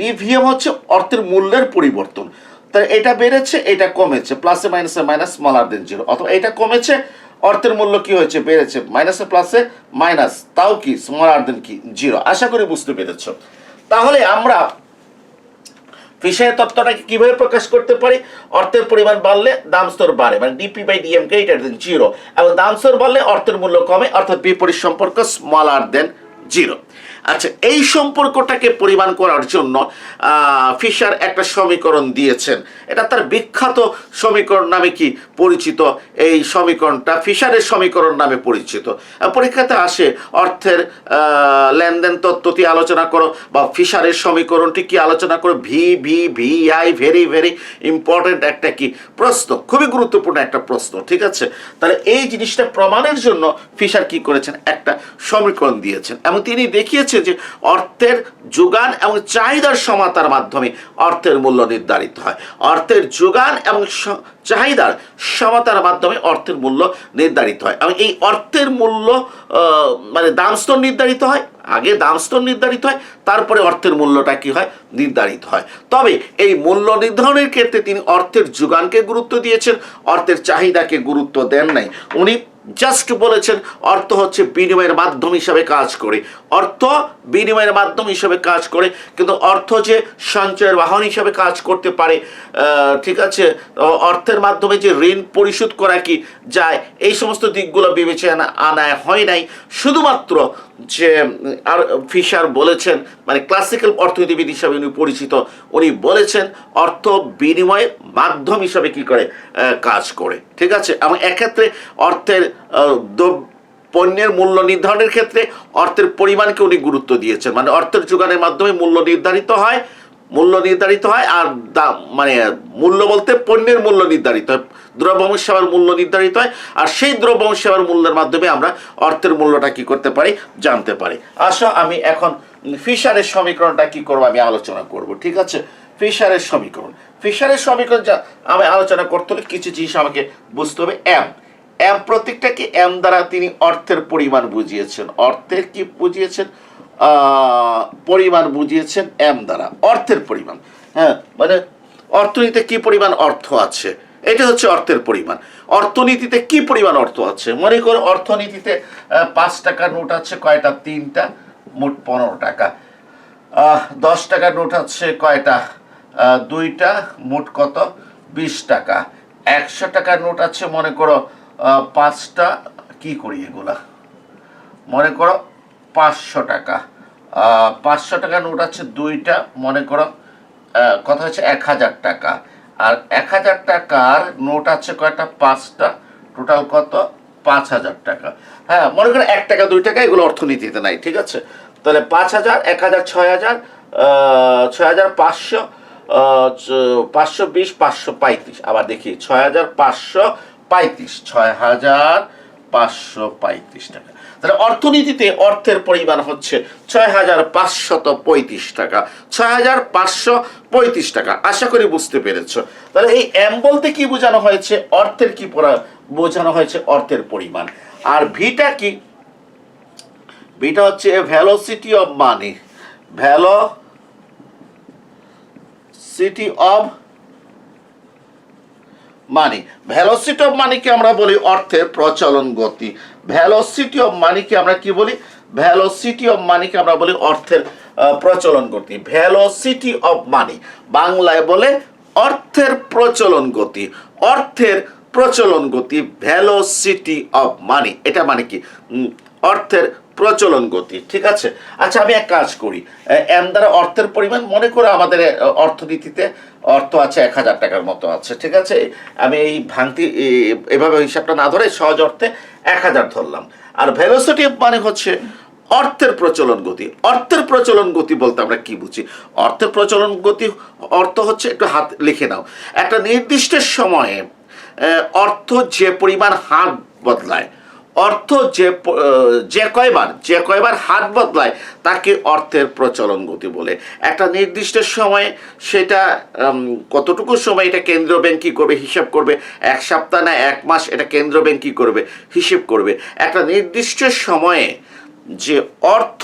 ডিভিএম হচ্ছে অর্থের মূল্যের পরিবর্তন। তাহলে এটা বেড়েছে, এটা কমেছে, প্লাসে মাইনাসে মাইনাস, স্মলার দেন জিরো। অথবা এটা কমেছে, অর্থের মূল্য কি হয়েছে, বেড়েছে, মাইনাসে প্লাসে মাইনাস, তাও কি স্মলার দেন কি জিরো। আশা করি বুঝতে পেরেছ। তাহলে আমরা ফিশারের তত্ত্বটাকে কিভাবে প্রকাশ করতে পারি, অর্থের পরিমাণ বাড়লে দাম স্তর বাড়ে, মানে DP by DM greater than zero, এবং দাম স্তর বাড়লে অর্থের মূল্য কমে, অর্থাৎ বিপরীত সম্পর্ক, স্মলার দেন জিরো। আচ্ছা, এই সম্পর্কটাকে পরিমাণ করার জন্য ফিশার একটা সমীকরণ দিয়েছেন। এটা তার বিখ্যাত সমীকরণ নামে কি পরিচিত। এই সমীকরণটা ফিশারের সমীকরণ নামে পরিচিত। পরীক্ষাতে আসে অর্থের লেনদেন তত্ত্বটি আলোচনা করো, বা ফিশারের সমীকরণটি কি আলোচনা করো। VI ভেরি ভেরি ইম্পর্টেন্ট একটা কি প্রশ্ন, খুবই গুরুত্বপূর্ণ একটা প্রশ্ন, ঠিক আছে? তাহলে এই জিনিসটা প্রমাণের জন্য ফিশার কি করেছেন, একটা সমীকরণ দিয়েছেন, এবং তিনি দেখিয়েছেন যে অর্থের যোগান এবং চাহিদার সমতার মাধ্যমে অর্থের মূল্য নির্ধারিত হয়। অর্থের যোগান এবং চাহিদার সমতার মাধ্যমে অর্থের মূল্য নির্ধারিত হয়, এবং এই অর্থের মূল্য মানে দাম স্তর নির্ধারিত হয়। আগে দাম স্তর নির্ধারিত হয়, তারপরে অর্থের মূল্যটা কি হয়, নির্ধারিত হয়। তবে এই মূল্য নির্ধারণের ক্ষেত্রে তিনি অর্থের যোগানকে গুরুত্ব দিয়েছেন, অর্থের চাহিদাকে গুরুত্ব দেন নাই। উনি জাস্ট বলেছেন অর্থ হচ্ছে বিনিময়ের মাধ্যম হিসাবে কাজ করে, অর্থ বিনিময়ের মাধ্যম হিসাবে কাজ করে, কিন্তু অর্থ যে সঞ্চয়ের বাহন হিসাবে কাজ করতে পারে, ঠিক আছে, অর্থের মাধ্যমে যে ঋণ পরিশোধ করা কি যায়, এই সমস্ত দিকগুলো বিবেচনা আনা হয় নাই। শুধুমাত্র যে আর ফিশার বলেছেন, মানে ক্লাসিক্যাল অর্থনীতিবিদ হিসাবে উনি পরিচিত, উনি বলেছেন অর্থ বিনিময়ের মাধ্যম হিসাবে কি করে, কাজ করে, ঠিক আছে? এবং এক্ষেত্রে অর্থের পণ্যের মূল্য নির্ধারণের ক্ষেত্রে অর্থের পরিমাণকে উনি গুরুত্ব দিয়েছেন, মানে অর্থের যোগানের মাধ্যমে মূল্য নির্ধারিত হয়, আর মানে মূল্য বলতে পণ্যের মূল্য নির্ধারিত হয়, দ্রব্য সেবার মূল্য নির্ধারিত হয়, আর সেই দ্রব্য সেবার মূল্যের মাধ্যমে আমরা অর্থের মূল্যটা কি করতে পারি, জানতে পারি। আসো আমি এখন ফিশারের সমীকরণটা কি করবো, আমি আলোচনা করব, ঠিক আছে? ফিশারের সমীকরণ যা আমি আলোচনা করতে হলে কিছু জিনিস আমাকে বুঝতে হবে। এম প্রতীকটাকে এম দ্বারা তিনি অর্থের পরিমাণ বুঝিয়েছেন, অর্থের কি বুঝিয়েছেন, পরিমাণ বুঝিয়েছেন এম দ্বারা, অর্থের পরিমাণ। হ্যাঁ, মানে অর্থনীতিতে কি পরিমাণ অর্থ আছে, এটা হচ্ছে অর্থের পরিমাণ। অর্থনীতিতে কি পরিমাণ অর্থ আছে, মনে করো অর্থনীতিতে 5 টাকার নোট আছে কয়টা, 3টা, মোট 15 টাকা। 10 টাকার নোট আছে কয়টা, 2টা, মোট কত, 20 টাকা। 100 টাকার নোট আছে মনে করো 5টা, কি করি এগুলা, মনে করো 500 টাকা। 500 টাকার নোট আছে 2টা, মনে করো কথা হচ্ছে 1000 টাকা। আর 1000 টাকার নোট আছে কয়টা, 5টা, টোটাল কত, 5000 টাকা। হ্যাঁ, মনে করো 1 টাকা 2 টাকা, এগুলো অর্থনীতিতে নাই, ঠিক আছে? তাহলে 5000, 1000, 6000, 6500, 520, 535, আবার দেখি 6535, 6535 টাকা। তাহলে অর্থনীতিতে অর্থের পরিমাণ হচ্ছে 6535 টাকা, 6535 টাকা। আশা করি বুঝতে পেরেছো। তাহলে এই এম বলতে কি বোঝানো হয়েছে, অর্থের কি বোঝানো হয়েছে, অর্থের পরিমাণ। আর ভিটা কি, ভিটা হচ্ছে velocity of money, velocity velocity of money. Velocity of মানিকে আমরা বলি অর্থের প্রচলন গতি। ভেলোসিটি অফ মানিকে আমরা কি বলি? ভেলোসিটি অফ মানিকে আমরা বলি অর্থের প্রচলন গতি। ভেলোসিটি অফ মানি বাংলায় বলে অর্থের প্রচলন গতি। অর্থের প্রচলন গতি, ভেলোসিটি অফ মানি। এটা মানে কি? অর্থের প্রচলন গতি। ঠিক আছে। আচ্ছা, আমি এক কাজ করি, এম দ্বারা অর্থের পরিমাণ মনে করে আমাদের অর্থনীতিতে অর্থ আছে 1000 টাকার মতো আছে। ঠিক আছে, আমি এই ভাঙতি এভাবে হিসাবটা না ধরে সহজ অর্থে 1000 ধরলাম। আর ভেলোসিটি মানে হচ্ছে অর্থের প্রচলন গতি। অর্থের প্রচলন গতি বলতে আমরা কি বুঝি? অর্থের প্রচলন গতি অর্থ হচ্ছে, একটু হাত লিখে নাও, একটা নির্দিষ্ট সময়ে অর্থ যে পরিমাণ হাত বদলায়, অর্থ যে কয়বার হাত বদলায় তাকে অর্থের প্রচলন গতি বলে। একটা নির্দিষ্ট সময়ে সেটা কতটুকু সময় এটা কেন্দ্রীয় ব্যাংক কী করবে? হিসাব করবে। 1 সপ্তাহ না 1 মাস এটা কেন্দ্রীয় ব্যাংক কী করবে? হিসেব করবে। একটা নির্দিষ্ট সময়ে যে অর্থ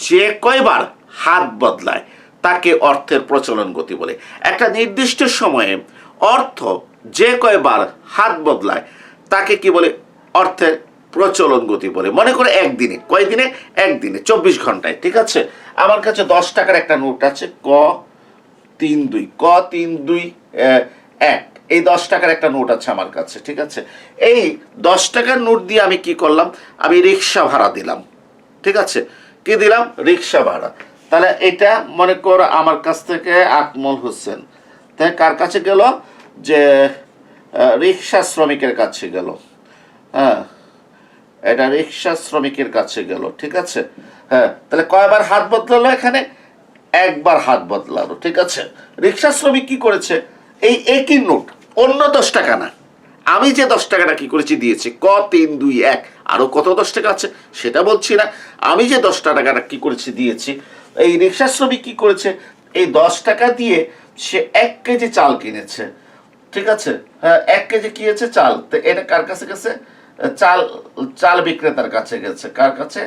যে কয়বার হাত বদলায় তাকে অর্থের প্রচলন গতি বলে। একটা নির্দিষ্ট সময়ে অর্থ যে কয়বার হাত বদলায় তাকে কি বলে? অর্থের প্রচলন গতি বলে। মনে করে একদিনে, কয়দিনে? একদিনে, 24 ঘন্টায়। ঠিক আছে, আমার কাছে 10 টাকার একটা নোট আছে, ক32 এই 10 টাকার একটা নোট আছে আমার কাছে। ঠিক আছে, এই 10 টাকার নোট দিয়ে আমি কি করলাম? আমি রিক্সা ভাড়া দিলাম। ঠিক আছে, কি দিলাম? রিক্সা ভাড়া। তাহলে এটা মনে কর আমার কাছ থেকে আকমল হোসেন, তাই কার কাছে গেল? যে রিক্সা শ্রমিকের কাছে গেল। হ্যাঁ, এটা রিক্সা শ্রমিকের কাছে গেল। ঠিক আছে, হ্যাঁ, তাহলে কয়বার হাত বদলালো? এখানে একবার হাত বদলালো। ঠিক আছে, রিক্সা শ্রমিক কি করেছে? এই একই নোট, অন্য 10 টাকা না, আমি যে 10 টাকাটা কি করেছি দিয়েছি, ক321, আরো কত 10 টাকা আছে সেটা বলছি না, আমি যে 10 টাকাটা কি করেছি দিয়েছি, এই রিক্সা শ্রমিক কি করেছে? এই 10 টাকা দিয়ে সে 1 কেজি চাল কিনেছে। ঠিক আছে, হ্যাঁ, 1 কেজি কি হয়েছে? চাল। তো এটা কার কাছে গেছে? চাল বিক্রেতার কাছে গেছে। কার কাছে?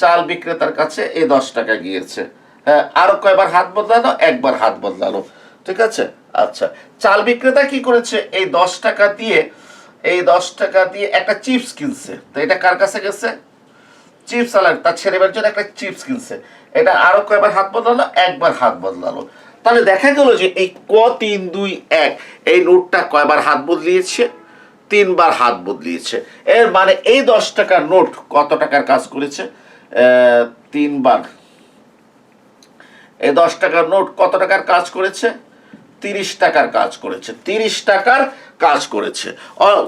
চাল বিক্রেতার কাছে এই 10 টাকা গিয়েছে। হ্যাঁ, আরো কয়বার হাত বদলালো? একবার হাত বদলালো। ঠিক আছে, আচ্ছা, চাল বিক্রেতা কি করেছে? এই 10 টাকা দিয়ে একটা চিপস কিনছে। তো এটা কার কাছে গেছে? চিপস আলার তার ছেলেমেয়ের জন্য একটা চিপস কিনছে। এটা আরো কয়বার হাত বদলালো? একবার হাত বদলালো। তাহলে দেখা গেল যে এই ক321 এই নোটটা কয়বার হাত বদলিয়েছে? 3 বার হাত বদলিয়েছে। এর মানে এই 10 টাকার নোট কত টাকার কাজ করেছে? 3 বার। এই 10 টাকার নোট কত টাকার কাজ করেছে? 30 টাকার কাজ করেছে। 30 টাকার কাজ করেছে।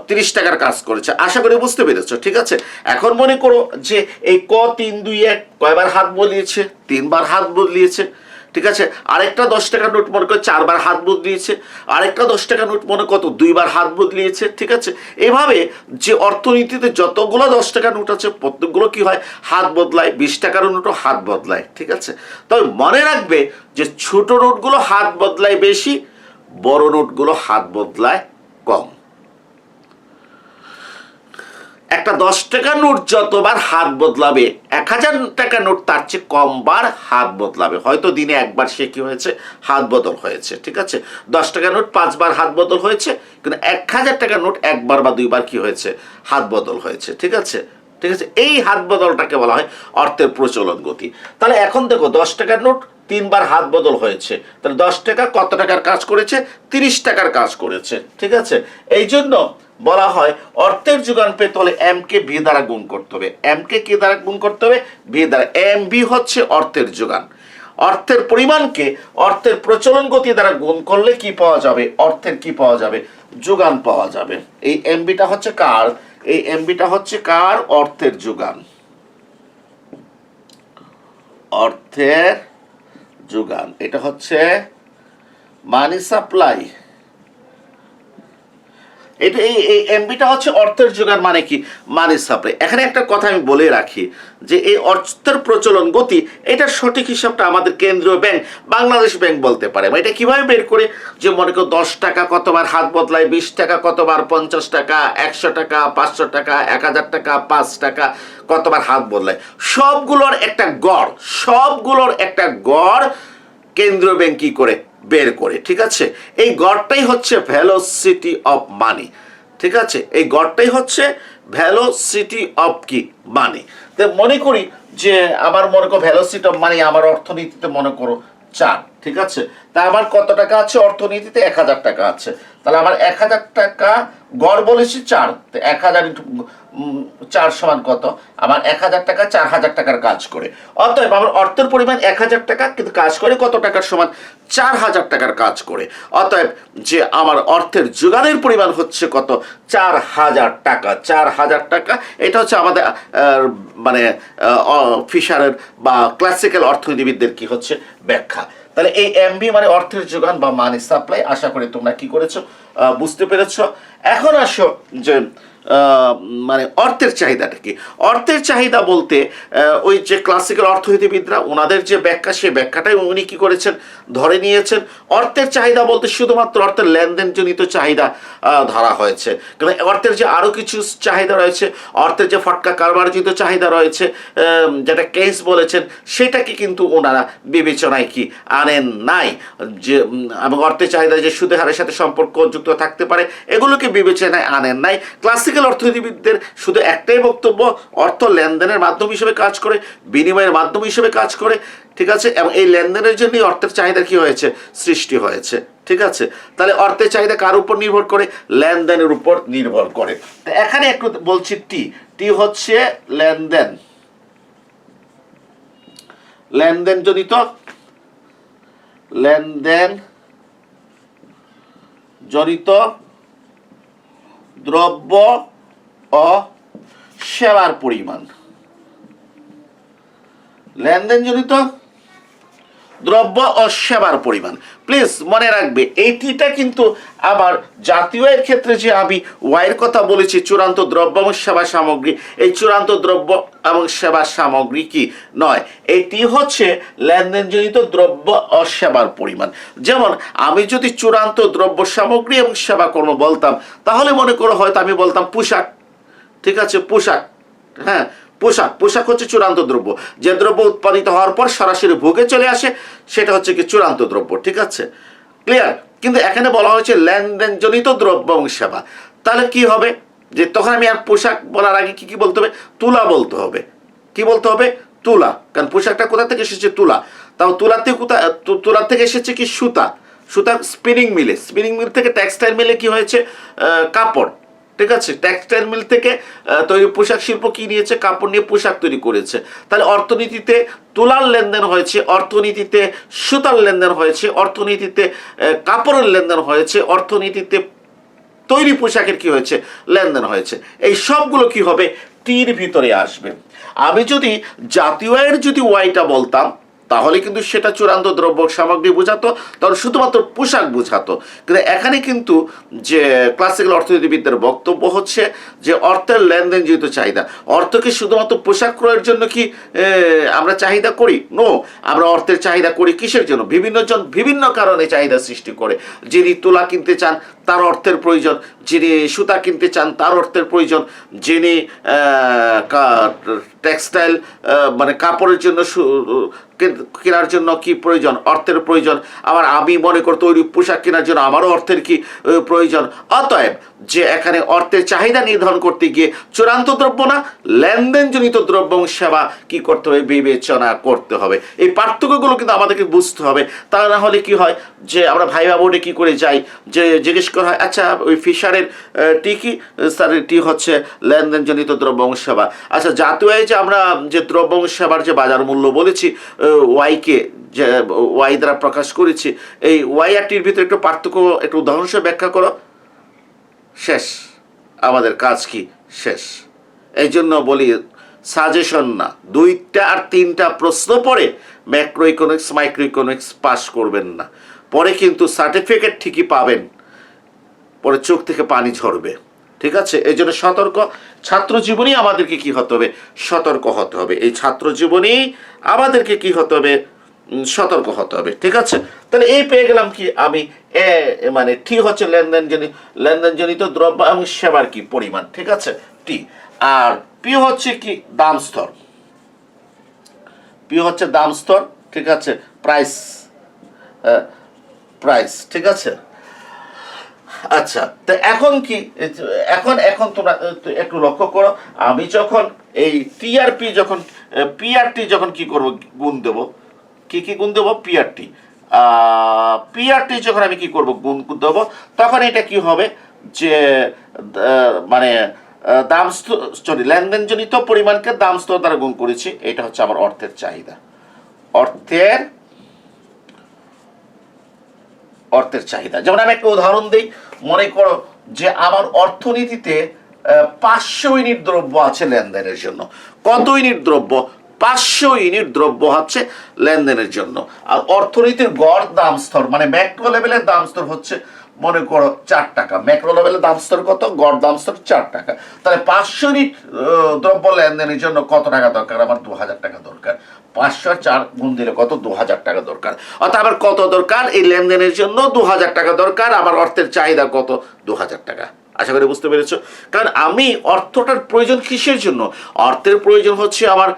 30 টাকার কাজ করেছে। আশা করি বুঝতে পেরেছো। ঠিক আছে, এখন মনে করো যে এই ক321 কয়বার হাত বদলিয়েছে? 3 বার হাত বদলিয়েছে। ঠিক আছে, আরেকটা 10 টাকার নোট মনে করো 4 বার হাত বদলিয়েছে। আরেকটা 10 টাকার নোট মনে কত? 2 বার হাত বদলিয়েছে। ঠিক আছে, এভাবে যে অর্থনীতিতে যতগুলো 10 টাকার নোট আছে প্রত্যেকগুলো কি হয়? হাত বদলায়। 20 টাকার নোটও হাত বদলায়। ঠিক আছে, তবে মনে রাখবে যে ছোট নোটগুলো হাত বদলায় বেশি, বড় নোটগুলো হাত বদলায় কম। একটা 10 টাকার নোট যতবার হাত বদলাবে, 1000 টাকার নোট তার চেয়ে কম বার হাত বদলাবে। হয়তো দিনে একবার সে কি হয়েছে? হাত বদল হয়েছে। ঠিক আছে, 10 টাকার নোট 5 বার হাত বদল হয়েছে, কিন্তু 1000 টাকার নোট 1 বার বা 2 বার কি হয়েছে? হাত বদল হয়েছে। ঠিক আছে, ঠিক আছে, এই হাত বদলটাকে বলা হয় অর্থের প্রচলন গতি। তাহলে এখন দেখো 10 টাকার নোট 3 বার হাত বদল হয়েছে, তাহলে 10 টাকা কত টাকার কাজ করেছে? 30 টাকার কাজ করেছে। ঠিক আছে, এই জন্য বলা হয় অর্থের যোগান পেতে হলে এম কে ভি দ্বারা গুণ করতে হবে। এম কে কি দ্বারা গুণ করতে হবে? ভি দ্বারা। এম ভি হচ্ছে অর্থের যোগান। অর্থের পরিমাণকে অর্থের প্রচলন গতি দ্বারা গুণ করলে কি পাওয়া যাবে? অর্থের কি পাওয়া যাবে? যোগান পাওয়া যাবে। এই এমবিটা হচ্ছে কার? এই এমবিটা হচ্ছে কার? অর্থের যোগান। অর্থের যোগান, এটা হচ্ছে মানি সাপ্লাই। এটা এই এমবিটা হচ্ছে অর্থের যোগান, মানে কি? মানি সাপ্লাই। এখানে একটা কথা আমি বলে রাখি যে এই অর্থের প্রচলন গতি, এটার সঠিক হিসাবটা আমাদের কেন্দ্রীয় ব্যাংক বাংলাদেশ ব্যাংক বলতে পারে। এটা কিভাবে বের করে? যে মনে করো 10 টাকা কতবার হাত বদলায়, 20 টাকা কতবার, 50 টাকা, 100 টাকা, 500 টাকা, 1000 টাকা, 5 টাকা কতবার হাত বদলায়, সবগুলোর একটা গড় কেন্দ্রীয় ব্যাংক কি করে? বের করে, ঠিক আছে? এই গড়টাই হচ্ছে ভেলোসিটি অফ মানি, ঠিক আছে? এই গড়টাই হচ্ছে ভেলোসিটি অফ কি মানি। তো মনে করি যে আমার মনে করো ভেলোসিটি অফ মানি আমার অর্থনীতিতে মনে করো 4, ঠিক আছে? তা আমার কত টাকা আছে অর্থনীতিতে? 1000 টাকা আছে। তাহলে আমার 1000 টাকা গড় বলেছি 4, 1000 ইন্টু 4 সমান কত? আমার 1000 টাকা 4000 টাকার কাজ করে। অতএব আমার অর্থের পরিমাণ 1000 টাকা, কিন্তু কাজ করে কত টাকার সমান? 4000 টাকার কাজ করে। অতএব যে আমার অর্থের যোগানের পরিমাণ হচ্ছে কত? 4000 টাকা। 4000 টাকা, এটা হচ্ছে আমাদের মানে ফিশারের বা ক্লাসিক্যাল অর্থনীতিবিদদের কি হচ্ছে ব্যাখ্যা। তাহলে এই এমবি মানে অর্থের যোগান বা মানি সাপ্লাই। আশা করি তোমরা কি করেছো, বুঝতে পেরেছো। এখন আসো যে মানে অর্থের চাহিদাটা কি। অর্থের চাহিদা বলতে ওই যে ক্লাসিক্যাল অর্থনীতিবিদরা ওনাদের যে ব্যাখ্যা, সেই ব্যাখ্যাটাই উনি কি করেছেন, ধরে নিয়েছেন। অর্থের চাহিদা বলতে শুধুমাত্র অর্থের লেনদেনজনিত চাহিদা ধরা হয়েছে, কারণ অর্থের যে আরও কিছু চাহিদা রয়েছে, অর্থের যে ফটকা কারবারজনিত চাহিদা রয়েছে, যেটা কেস বলেছেন, সেটাকে কিন্তু ওনারা বিবেচনায় কি আনেন নাই। যে এবং অর্থের চাহিদা যে সুদের হারের সাথে সম্পর্কযুক্ত থাকতে পারে, এগুলোকে বিবেচনায় আনেন নাই। ক্লাসিক্যাল অর্থনীতিবিদদের শুধু একটাই বক্তব্য, অর্থ লেনদেনের মাধ্যম হিসেবে কাজ করে, বিনিময়ের মাধ্যম হিসেবে কাজ করে, ঠিক আছে? এবং এই লেনদেনের জন্যই অর্থের চাহিদা কি হয়েছে, সৃষ্টি হয়েছে, ঠিক আছে? তাহলে অর্থের চাহিদা কার উপর নির্ভর করে? লেনদেনের উপর নির্ভর করে। তো এখানে একটু বলছি টি, টি হচ্ছে লেনদেন, লেনদেন জনিত, লেনদেন জনিত দ্রব্য ও সেবার পরিমাণ, লেনদেনজনিত দ্রব্য ও সেবার পরিমাণ। প্লিজ মনে রাখবে এইটিটা কিন্তু আবার জাতীয় এর ক্ষেত্রে যে আমি ওয়াইয়ের কথা বলেছি, চূড়ান্ত দ্রব্য এবং সেবা সামগ্রী, এই চূড়ান্ত দ্রব্য এবং সেবা সামগ্রী কি নয়, এটি হচ্ছে লেনদেনজনিত দ্রব্য ও সেবার পরিমাণ। যেমন আমি যদি চূড়ান্ত দ্রব্য সামগ্রী এবং সেবা কর্ম বলতাম, তাহলে মনে করো হয়তো আমি বলতাম পোশাক, ঠিক আছে? পোশাক, হ্যাঁ, পোশাক, পোশাক হচ্ছে চূড়ান্ত দ্রব্য। যে দ্রব্য উৎপাদিত হওয়ার পর সরাসরি ভোগে চলে আসে, সেটা হচ্ছে কি চূড়ান্ত দ্রব্য, ঠিক আছে? ক্লিয়ার? কিন্তু এখানে বলা হয়েছে লেনদেনজনিত দ্রব্য এবং সেবা। তাহলে কি হবে, যে তখন আমি আর পোশাক বলার আগে কি কি বলতে হবে? তুলা বলতে হবে। কি বলতে হবে? তুলা। কারণ পোশাকটা কোথা থেকে এসেছে? তুলা। তাও তুলার থেকে তুলার থেকে এসেছে কি? সুতা। সুতা স্পিনিং মিলে, স্পিনিং মিল থেকে টেক্সটাইল মিলে কি হয়েছে? কাপড়, ঠিক আছে? টেক্সটাইল মিল থেকে তৈরি পোশাক শিল্প কি নিয়েছে? কাপড় নিয়ে পোশাক তৈরি করেছে। তাহলে অর্থনীতিতে তুলার লেনদেন হয়েছে, অর্থনীতিতে সুতার লেনদেন হয়েছে, অর্থনীতিতে কাপড়ের লেনদেন হয়েছে, অর্থনীতিতে তৈরি পোশাকের কি হয়েছে? লেনদেন হয়েছে। এই সবগুলো কি হবে? টির ভিতরে আসবে। আমি যদি জাতীয় আয়ের যদি ওয়াইটা বলতাম, তাহলে কিন্তু সেটা চূড়ান্ত দ্রব্য সামগ্রী বোঝাতো, তখন শুধুমাত্র পোশাক বোঝাতো। কিন্তু এখানে কিন্তু যে ক্লাসিক্যাল অর্থনীতিবিদদের বক্তব্য হচ্ছে যে অর্থের লেনদেনজনিত চাহিদা। অর্থকে শুধুমাত্র পোশাক ক্রয়ের জন্য কি আমরা চাহিদা করি? নো, আমরা অর্থের চাহিদা করি কিসের জন্য? বিভিন্ন জন বিভিন্ন কারণে চাহিদা সৃষ্টি করে। যিনি তুলা কিনতে চান তার অর্থের প্রয়োজন, যিনি সুতা কিনতে চান তার অর্থের প্রয়োজন, যিনি টেক্সটাইল মানে কাপড়ের জন্য কেনার জন্য কি প্রয়োজন? অর্থের প্রয়োজন। আবার আমি মনে করি তৈরি পোশাক কেনার জন্য আমারও অর্থের কি প্রয়োজন। অতএব যে এখানে অর্থের চাহিদা নির্ধারণ করতে গিয়ে চূড়ান্ত দ্রব্য না, লেনদেনজনিত দ্রব্য এবং সেবা কি করতে হবে? বিবেচনা করতে হবে। এই পার্থক্যগুলো কিন্তু আমাদেরকে বুঝতে হবে। তা না হলে কি হয় যে আমরা ভাইবা বোর্ডে কি করে যাই, যে জিজ্ঞেস করা হয় আচ্ছা ওই ফিশারের টি কি? স্যার টি হচ্ছে লেনদেনজনিত দ্রব্য এবং সেবা। আচ্ছা জাতীয় আয়ে যে আমরা যে দ্রব্য এবং সেবার যে বাজার মূল্য বলেছি, ওয়াইকে যে ওয়াই দ্বারা প্রকাশ করেছি, এই ওয়াই আর টির ভিতরে একটু পার্থক্য একটু উদাহরণ হিসেবে ব্যাখ্যা করো। শেষ, আমাদের কাজ কি শেষ। এই জন্য বলি সাজেশন না, 2টা আর 3টা প্রশ্ন পড়ে macroeconomics microeconomics pass করবেন না, পরে কিন্তু সার্টিফিকেট ঠিকই পাবেন, পরে চোখ থেকে পানি ঝরবে, ঠিক আছে? এই জন্য সতর্ক। ছাত্র জীবনেই আমাদেরকে কি হতে হবে? সতর্ক হতে হবে। এই ছাত্র জীবনেই আমাদেরকে কি হতে হবে? সতর্ক হতে হবে, ঠিক আছে? তাহলে এই পেয়ে গেলাম কি আমি মানে টি হচ্ছে লেনদেনজনিত দ্রব্য এবং সেবার কি পরিমাণ, ঠিক আছে? টি। আর পি হচ্ছে কি? দাম স্তর। পি হচ্ছে দাম স্তর, ঠিক আছে? প্রাইস, প্রাইস, ঠিক আছে। আচ্ছা, তো এখন কি, এখন এখন তোমরা একটু লক্ষ্য করো, আমি যখন এই টিআরপি যখন পিআরটি যখন কি করব, গুণ দেব, কি গুণ দেবো, পিআরটি পিআরটি যখন আমি কি করব, গুণ দেবো, তখন এটা কি হবে যে মানে দাম সরি লেনদেনজনিত পরিমাণকে দাম স্তর দ্বারা গুণ করেছি, এটা হচ্ছে আমার অর্থের চাহিদা। অর্থের চাহিদা, যেমন আমি একটা উদাহরণ দিই। মনে করো যে আমার অর্থনীতিতে 500 ইউনিট দ্রব্য আছে লেনদেনের জন্য। কত ইউনিট দ্রব্য? 500 ইউনিট দ্রব্য হচ্ছে লেনদেনের জন্য। আর অর্থনীতির গড় দাম স্তর মানে ম্যাক্রো লেভেলের দাম স্তর হচ্ছে মনে করো 4 টাকা। ম্যাক্রো লেভেলের দাম স্তর কত? গড় দাম স্তর 4 টাকা। তাহলে 500 ইউনিট দ্রব্য লেনদেনের জন্য কত টাকা দরকার? আমার 2000 টাকা দরকার। 504 গুণ দিলে কত? 2000 টাকা দরকার। অর্থাৎ আমার কত দরকার? এই লেনদেনের জন্য 2000 টাকা দরকার। আমার অর্থের চাহিদা কত? 2000 টাকা। আশা করি বুঝতে পেরেছো। কারণ আমি অর্থটার প্রয়োজন কিসের জন্য? অর্থের প্রয়োজন হচ্ছে আমার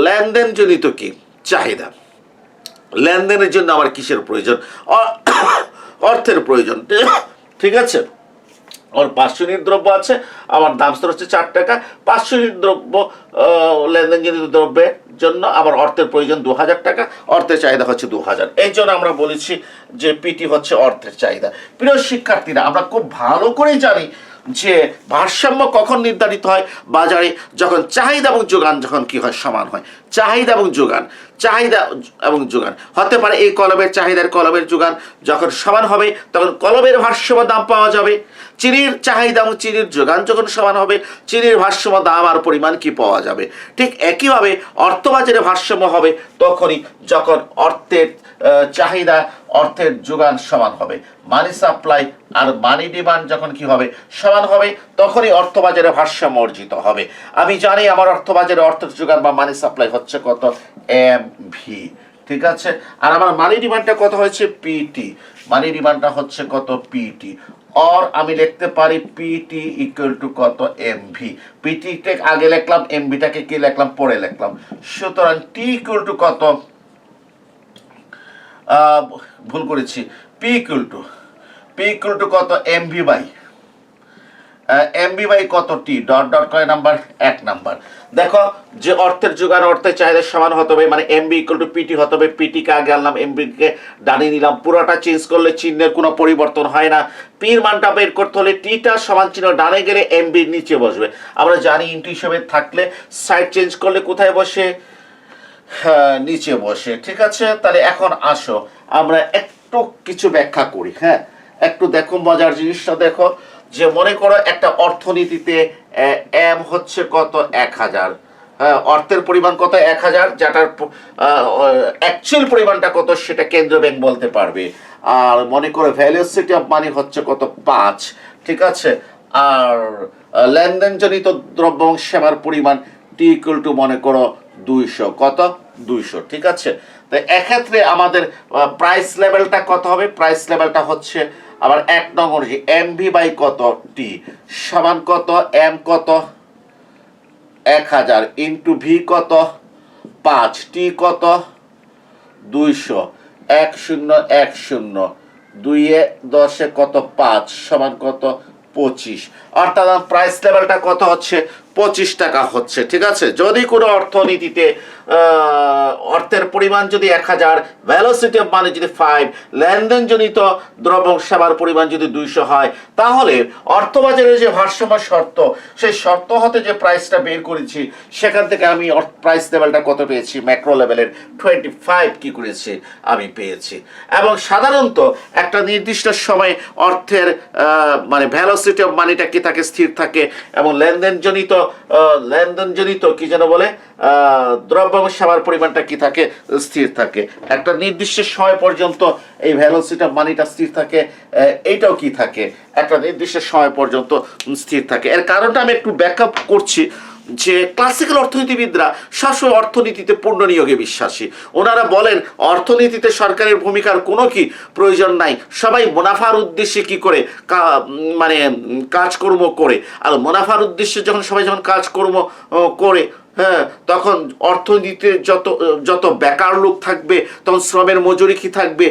লেনদেনজনিত কি চাহিদা। লেনদেনের জন্য আমার কিসের প্রয়োজন? অর্থের প্রয়োজন, ঠিক আছে। আমার 500 ইউনিট দ্রব্য আছে, আমার দাম স্তর হচ্ছে 4 টাকা। 500 ইউনিট দ্রব্য লেনদেনজনিত দ্রব্যের জন্য আমার অর্থের প্রয়োজন 2000 টাকা। অর্থের চাহিদা হচ্ছে 2000। এই জন্য আমরা বলেছি যে পিটি হচ্ছে অর্থের চাহিদা। প্রিয় শিক্ষার্থীরা, আমরা খুব ভালো করেই জানি যে ভারসাম্য কখন নির্ধারিত হয়? বাজারে যখন চাহিদা এবং যোগান যখন কি হয়, সমান হয়। চাহিদা এবং যোগান, চাহিদা এবং যোগান হতে পারে এই কলমের চাহিদার কলমের যোগান যখন সমান হবে, তখন কলমের ভারসাম্য দাম পাওয়া যাবে। চিনির চাহিদা এবং চিনির যোগান যখন সমান হবে, চিনির ভারসাম্য দাম আর পরিমাণ কি পাওয়া যাবে। ঠিক একইভাবে অর্থবাজারে ভারসাম্য হবে তখনই যখন অর্থের চাহিদা অর্থের যোগান সমান হবে। মানি সাপ্লাই আর মানি ডিমান্ড যখন কি হবে, সমান হবে, তখনই অর্থবাজারে ভারসাম্য অর্জিত হবে। আমি জানি আমার অর্থবাজারে অর্থের যোগান বা মানি সাপ্লাই হচ্ছে কত? এমভি, ঠিক আছে। আর আমার মানি ডিমান্ডটা কত হয়েছে? পিটি। মানি ডিমান্ডটা হচ্ছে কত? পিটি। और আমি লিখতে পারি পিটি ইকুয়াল টু কত? এমভি। পিটি কে আগে লিখলাম, এমভিটাকে কি লিখলাম? পরে লিখলাম। সুতরাং টি ইকুয়াল টু কত? ভুল করেছি। পি ইকুয়াল টু কত? এমভি বাই এমবি বাই কত? টি ডট ডট কয় নাম্বার? 1 নাম্বার। দেখো যে অর্থের যোগান অর্থের চাহিদা সমান হতে হবে, মানে এমবি ইকুয়াল টু পিটি হতে হবে। পিটি কে আগে আনলাম, এমবি কে ডানে নিলাম। পুরোটা চেঞ্জ করলে চিহ্নের কোনো পরিবর্তন হয় না। পির মানটা বের করতে হলে টিটা সমান চিহ্ন ডানে গেলে এমবি নিচে বসবে। আমরা জানি ইনটু হিসেবে থাকলে সাইড চেঞ্জ করলে কোথায় বসে? হ্যাঁ, নিচে বসে, ঠিক আছে। তাহলে এখন আসো আমরা একটু কিছু ব্যাখ্যা করি। হ্যাঁ, একটু দেখো মজার জিনিসটা দেখো, যে মনে করো একটা অর্থনীতিতে এম হচ্ছে কত? 1000। হ্যাঁ, অর্থের পরিমাণ কত? 1000, যেটার অ্যাকচুয়াল পরিমাণটা কত সেটা কেন্দ্রীয় ব্যাংক বলতে পারবে। আর মনে করো ভ্যালুসিটি অফ মানি হচ্ছে কত? 5, ঠিক আছে। আর লেনদেনজনিত দ্রব্য এবং সেবার পরিমাণ টি ইকুয়াল টু মনে করো 200। কত? 200, ঠিক আছে। তো এক্ষেত্রে আমাদের প্রাইস লেভেলটা কত হবে? প্রাইস লেভেলটা হচ্ছে আবার 1 নং অনুযায়ী এমভি বাই কত? টি সমান কত? এম কত? 1000 ইন্টু ভি কত? 5, টি কত? 200। 1010 2 10 কত? 5 সমান কত? 25। অর্থাৎ প্রাইস লেভেলটা কত হচ্ছে? 25 টাকা হচ্ছে, ঠিক আছে। যদি কোনো অর্থনীতিতে অর্থের পরিমাণ যদি 1000, ভ্যালোসিটি অফ মানি যদি 5, লেনদেনজনিত দ্রব্য সেবার পরিমাণ যদি 200 হয়, তাহলে অর্থবাজারের যে ভারসাম্য শর্ত, সেই শর্ত হতে যে প্রাইসটা বের করেছি, সেখান থেকে আমি প্রাইস লেভেলটা কত পেয়েছি? ম্যাক্রো লেভেলের 25 কি করেছি? আমি পেয়েছি। এবং সাধারণত একটা নির্দিষ্ট সময়ে অর্থের মানে ভ্যালোসিটি অফ মানিটা কি থাকে? স্থির থাকে। এবং লেনদেনজনিত কি যেন বলে, দ্রব্য এবং সেবার পরিমাণটা কি থাকে? স্থির থাকে। একটা নির্দিষ্ট সময় পর্যন্ত এই ভ্যালোসিটি অফ মানিটা স্থির থাকে। এইটাও কি থাকে? একটা নির্দিষ্ট সময় পর্যন্ত স্থির থাকে। এর কারণটা আমি একটু ব্যাখ্যা করছি, যে ক্লাসিক্যাল অর্থনীতিবিদরা সবসময় অর্থনীতিতে পূর্ণ নিয়োগে বিশ্বাসী। ওনারা বলেন অর্থনীতিতে সরকারের ভূমিকার কোনো কি প্রয়োজন নাই, সবাই মুনাফার উদ্দেশ্যে কি করে মানে কাজকর্ম করে। আর মুনাফার উদ্দেশ্যে যখন সবাই যখন কাজকর্ম করে, হ্যাঁ, তখন অর্থনীতিতে যত যত বেকার লোক থাকবে, তখন শ্রমের মজুরি কি থাকবে,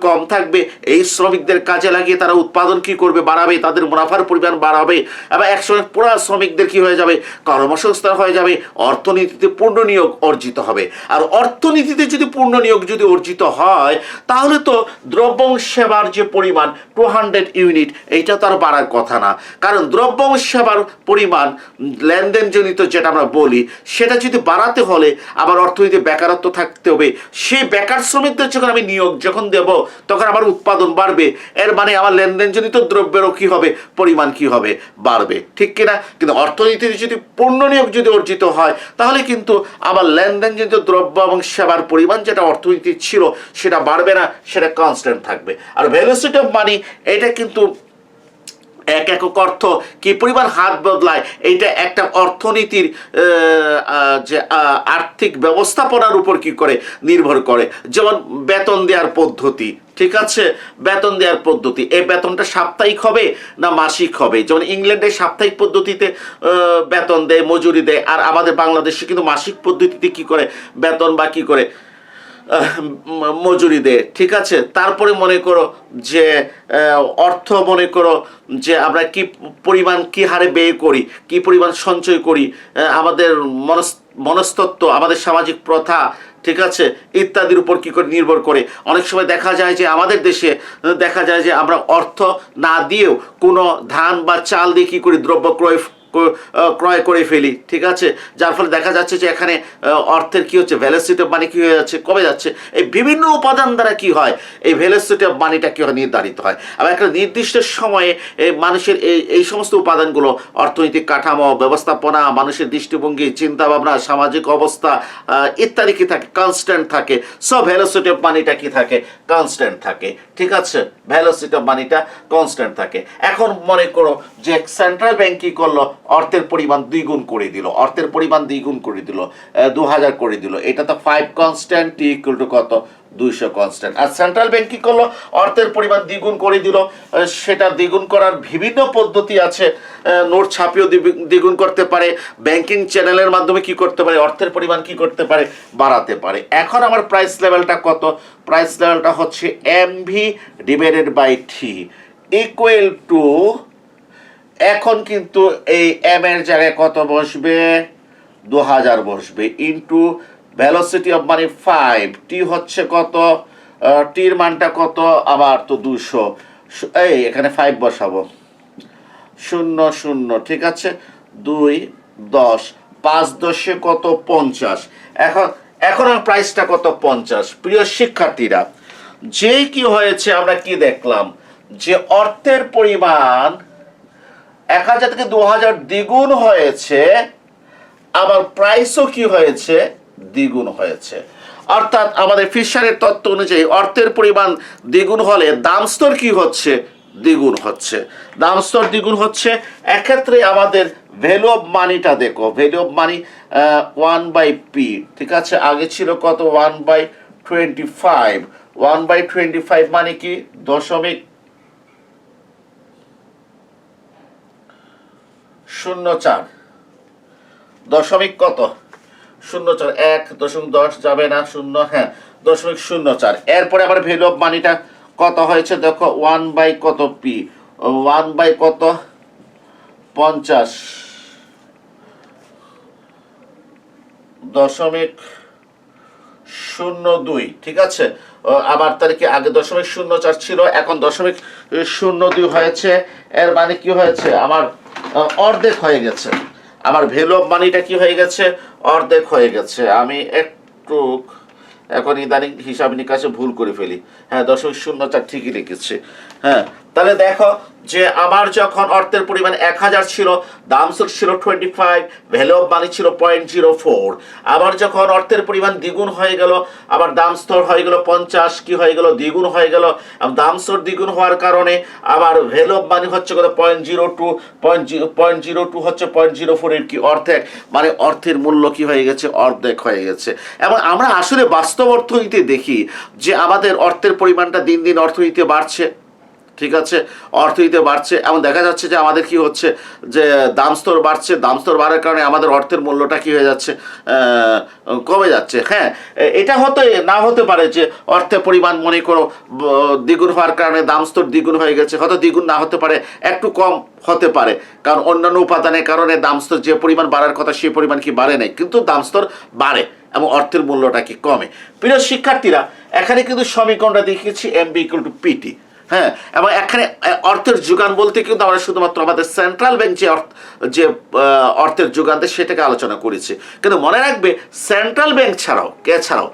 কম থাকবে। এই শ্রমিকদের কাজে লাগিয়ে তারা উৎপাদন কি করবে, বাড়াবে, তাদের মুনাফার পরিমাণ বাড়াবে, এবং একসময় পুরো শ্রমিকদের কি হয়ে যাবে, কর্মসংস্থান হয়ে যাবে, অর্থনীতিতে পূর্ণ নিয়োগ অর্জিত হবে। আর অর্থনীতিতে যদি পূর্ণ নিয়োগ যদি অর্জিত হয়, তাহলে তো দ্রব্য ও সেবার যে পরিমাণ 200 ইউনিট, এইটা তো আর বাড়ার কথা না। কারণ দ্রব্য ও সেবার পরিমাণ লেনদেনজনিত যেটা আমরা বলি, সেটা যদি বাড়াতে হলে আবার অর্থনীতিতে বেকারত্ব থাকতে হবে। সেই বেকার শ্রমিকদের যখন আমি নিয়োগ যখন দেব, তখন আমার উৎপাদন বাড়বে, এর মানে আমার লেনদেনজনিত দ্রব্যেরও কি হবে, পরিমাণ কি হবে, বাড়বে, ঠিক কিনা? কিন্তু অর্থনীতিতে যদি পূর্ণ নিয়োগ যদি অর্জিত হয়, তাহলে কিন্তু আবার লেনদেনজনিত দ্রব্য এবং সেবার পরিমাণ যেটা অর্থনীতি ছিল সেটা বাড়বে না, সেটা কনস্ট্যান্ট থাকবে। আর ভেলোসিটি অফ মানি, এটা কিন্তু এক একক অর্থ কি পরিমাণ হাত বদলায়, এইটা একটা অর্থনীতির যে আর্থিক ব্যবস্থাপনার উপর কি করে, নির্ভর করে। যেমন বেতন দেওয়ার পদ্ধতি, ঠিক আছে, বেতন দেওয়ার পদ্ধতি, এই বেতনটা সাপ্তাহিক হবে না মাসিক হবে। যেমন ইংল্যান্ডে সাপ্তাহিক পদ্ধতিতে বেতন দেয়, মজুরি দেয়, আর আমাদের বাংলাদেশে কিন্তু মাসিক পদ্ধতিতে কি করে বেতন বা কি করে মজুরি দেয়, ঠিক আছে। তারপরে মনে করো যে অর্থ, মনে করো যে আমরা কি পরিমাণ কি হারে ব্যয় করি, কি পরিমাণ সঞ্চয় করি, আমাদের মনস্তত্ত্ব, আমাদের সামাজিক প্রথা, ঠিক আছে, ইত্যাদির উপর কি করে নির্ভর করে। অনেক সময় দেখা যায় যে আমাদের দেশে দেখা যায় যে আমরা অর্থ না দিয়েও কোনো ধান বা চাল দিয়ে কি করি, দ্রব্য ক্রয় করে ফেলি, ঠিক আছে। যার ফলে দেখা যাচ্ছে যে এখানে অর্থের কি হচ্ছে, ভ্যালুসিটি অফ মানি কি হয়ে যাচ্ছে, কমে যাচ্ছে। এই বিভিন্ন উপাদান দ্বারা কি হয়, এই ভ্যালুসিটি অফ মানিটা কি হয়, নির্ধারিত হয়। আবার একটা নির্দিষ্ট সময়ে মানুষের এই সমস্ত উপাদানগুলো, অর্থনৈতিক কাঠামো, ব্যবস্থাপনা, মানুষের দৃষ্টিভঙ্গি, চিন্তা ভাবনা, সামাজিক অবস্থা ইত্যাদি কি থাকে, কনস্ট্যান্ট থাকে। সো ভ্যালুসিটি অফ মানিটা কি থাকে, কনস্ট্যান্ট থাকে, ঠিক আছে। ভ্যালুসিটি অফ মানিটা কনস্ট্যান্ট থাকে। এখন মনে করো যে সেন্ট্রাল ব্যাংক কি করলো, অর্থের পরিমাণ দ্বিগুণ করে দিল, অর্থের পরিমাণ দ্বিগুণ করে দিল, 2000 করে দিল। এটা তো 5 কনস্ট্যান্ট, টি ইকুয়াল টু কত, 200 কনস্ট্যান্ট। আর সেন্ট্রাল ব্যাংক কি করলো, অর্থের পরিমাণ দ্বিগুণ করে দিল। সেটা দ্বিগুণ করার বিভিন্ন পদ্ধতি আছে। নোট ছাপিয়েও দ্বিগুণ করতে পারে, ব্যাংকিং চ্যানেলের মাধ্যমে কি করতে পারে, অর্থের পরিমাণ কি করতে পারে, বাড়াতে পারে। এখন আমার প্রাইস লেভেলটা কত, প্রাইস লেভেলটা হচ্ছে MV divided by T equal to, এখন কিন্তু এই এম এর জায়গায় কত বসবে, 2000 বসবে, ইন্টু ভ্যালোসিটি অফ মানি 5, টি হচ্ছে কত, টির মানটা কত, আবার তো 200, এই এখানে 5 বসাবো, 0 0, ঠিক আছে, 2 10, 5 10 কত, 50। এখন আমার প্রাইসটা কত, 50। প্রিয় শিক্ষার্থীরা, যেই কি হয়েছে, আমরা কি দেখলাম যে অর্থের পরিমাণ 1000 থেকে 2000 দ্বিগুণ হয়েছে, আবার প্রাইসও কি হয়েছে, দ্বিগুণ হয়েছে। অর্থাৎ আমাদের ফিশারের তত্ত্ব অনুযায়ী অর্থের পরিমাণ দ্বিগুণ হলে দাম স্তর কি হচ্ছে, দ্বিগুণ হচ্ছে। দাম স্তর দ্বিগুণ হচ্ছে। এক্ষেত্রে আমাদের ভ্যালু অফ মানিটা দেখো, ভ্যালু অফ মানি 1/p, ঠিক আছে। আগে ছিল কত, 1/25, 1/25 মানে কি, দশমিক 04, দশমিক কত, 04, 1.10 যাবে না, 0, হ্যাঁ, 0.04। এরপরে আবার ভ্যালু অফ মানিটা কত হয়েছে দেখো, 1 কত পি, 1 কত, 50, 0.02, ঠিক আছে। আবার তারিখে আগে 0.04 ছিল, এখন 0.02 হয়েছে। এর মানে কি হয়েছে, আমার অর্ধেক হয়ে গেছে। আমার ভ্যালু অফ মানিটা কি হয়ে গেছে, অর্ধেক হয়ে গেছে। আমি একটু এখন ইদানিং হিসাব নিকাশে ভুল করে ফেলি। হ্যাঁ, 0.04 ঠিকই লিখেছি। হ্যাঁ, তাহলে দেখো যে আমার যখন অর্থের পরিমাণ 1000 ছিল, দাম ছিল 25, ভ্যালু অফ মানি ছিল 0.04। আবার যখন অর্থের পরিমাণ দ্বিগুণ হয়ে গেল, আবার দাম স্তর হয়ে গেল 50, কি হয়ে গেল, দ্বিগুণ হয়ে গেল। দাম স্তর দ্বিগুণ হওয়ার কারণে আবার ভ্যালু অফ মানি হচ্ছে কত, 0.02 হচ্ছে 0.04 এর কি, অর্ধেক। মানে অর্থের মূল্য কি হয়ে গেছে, অর্ধেক হয়ে গেছে। এবং আমরা আসলে বাস্তব অর্থনীতিতে দেখি যে আমাদের অর্থের পরিমাণটা দিন দিন অর্থনীতিতে বাড়ছে, ঠিক আছে, অর্থনীতি বাড়ছে এবং দেখা যাচ্ছে যে আমাদের কি হচ্ছে যে দামস্তর বাড়ছে, দামস্তর বাড়ার কারণে আমাদের অর্থের মূল্যটা কি হয়ে যাচ্ছে, কমে যাচ্ছে। হ্যাঁ, এটা না হতে পারে যে অর্থের পরিমাণ মনে করো দ্বিগুণ হওয়ার কারণে দামস্তর দ্বিগুণ হয়ে গেছে, হয়তো দ্বিগুণ না হতে পারে, একটু কম হতে পারে, কারণ অন্যান্য উপাদানের কারণে দামস্তর যে পরিমাণ বাড়ার কথা সেই পরিমাণ কি বাড়ে নাই, কিন্তু দামস্তর বাড়ে এবং অর্থের মূল্যটা কি কমে। প্রিয় শিক্ষার্থীরা, এখানে কিন্তু সমীকরণটা দেখিয়েছি MB = PT। হ্যাঁ, এবং এখানে অর্থের যোগান বলতে কিন্তু আমরা শুধুমাত্র আমাদের সেন্ট্রাল ব্যাংক যে অর্থের যোগান দেয় সেটাকে আলোচনা করেছি। কিন্তু মনে রাখবে, সেন্ট্রাল ব্যাংক ছাড়াও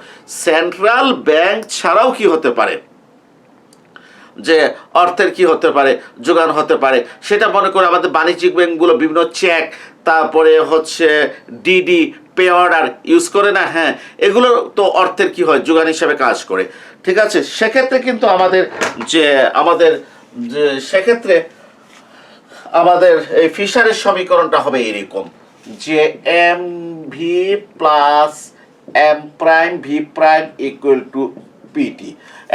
সেন্ট্রাল ব্যাংক ছাড়াও কি হতে পারে, যে অর্থের কি হতে পারে, যোগান হতে পারে। সেটা মনে করে আমাদের বাণিজ্যিক ব্যাংকগুলো বিভিন্ন চেক, তারপরে হচ্ছে ডিডি, পে অর্ডার ইউজ করে না। হ্যাঁ, এগুলো তো অর্থের কি হয়, যোগান হিসাবে কাজ করে। ঠিক আছে, সেক্ষেত্রে কিন্তু সেক্ষেত্রে আমাদের এই ফিশারের সমীকরণটা হবে এরকম, যে MV প্লাস M'(V') = PT।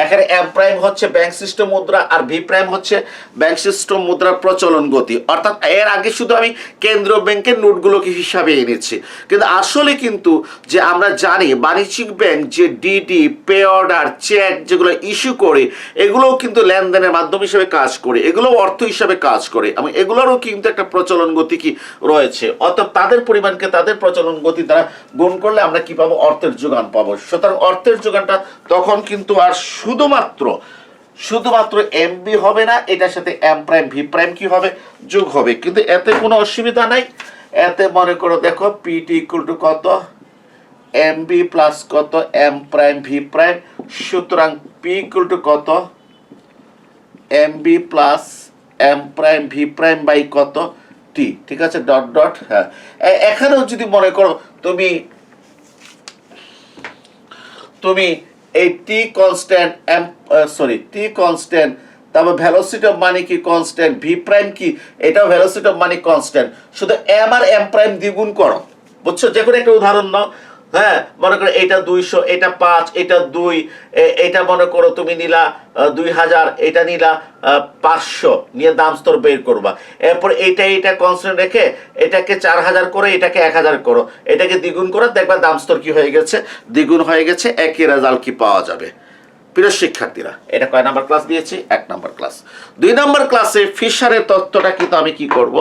এখানে M' হচ্ছে ব্যাংক সিস্টেম মুদ্রা আর V' হচ্ছে ব্যাংক সিস্টেম মুদ্রার প্রচলন গতি। অর্থাৎ এর আগে শুধু আমি কেন্দ্রীয় ব্যাংকের নোটগুলোকে হিসাবে এনেছি, কিন্তু আসলে কিন্তু যে আমরা জানি বাণিজ্যিক ব্যাংক যে ডিডি, পে অর্ডার, চেক যেগুলো ইস্যু করে, এগুলোও কিন্তু লেনদেনের মাধ্যম হিসেবে কাজ করে, এগুলোও অর্থ হিসাবে কাজ করে এবং এগুলোরও কিন্তু একটা প্রচলন গতি কি রয়েছে। অর্থাৎ তাদের পরিমাণকে তাদের প্রচলন গতি দ্বারা গুণ করলে আমরা কি পাবো, অর্থের যোগান পাবো। সুতরাং অর্থের যোগানটা তখন কিন্তু আর শুধুমাত্র MB হবে না, এটার সাথে M'(V') কি হবে, যোগ হবে। কিন্তু এতে কোনো অসুবিধা নাই। এতে মনে করো দেখো PT = কত, MB প্লাস কত M'(V'), সুতরাং P = কত, MB প্লাস M'(V') কত T। ঠিক আছে, ডট ডট। হ্যাঁ, এখানেও যদি মনে করো তুমি এই T কনস্ট্যান্ট, T কনস্ট্যান্ট, তারপর ভেলোসিটি অফ মানি কি কনস্ট্যান্ট, V' কি, এটাও ভেলোসিটি অফ মানি কনস্ট্যান্ট। শুধু M আর M' দ্বিগুণ করো, বুঝছো? যে কোনো একটা উদাহরণ নাও। হ্যাঁ, মনে করো এটা 200, এটা 5, এটা 2, এটা মনে করো তুমি নিলা 2000, এটা নিলা 500, নিয়ে দাম স্তর বের করবা। এরপর এটা কনস্ট্যান্ট রেখে এটাকে 4000 করে, এটাকে 1000 করো, এটাকে দ্বিগুণ করো, দেখবা দাম স্তর কি হয়ে গেছে, দ্বিগুণ হয়ে গেছে। একই রেজাল্ট কি পাওয়া যাবে। প্রিয় শিক্ষার্থীরা, এটা কয় নাম্বার ক্লাস দিয়েছি? 1 নাম্বার ক্লাস। 2 নাম্বার ক্লাসে ফিশারের তত্ত্বটা কিন্তু আমি কি করব,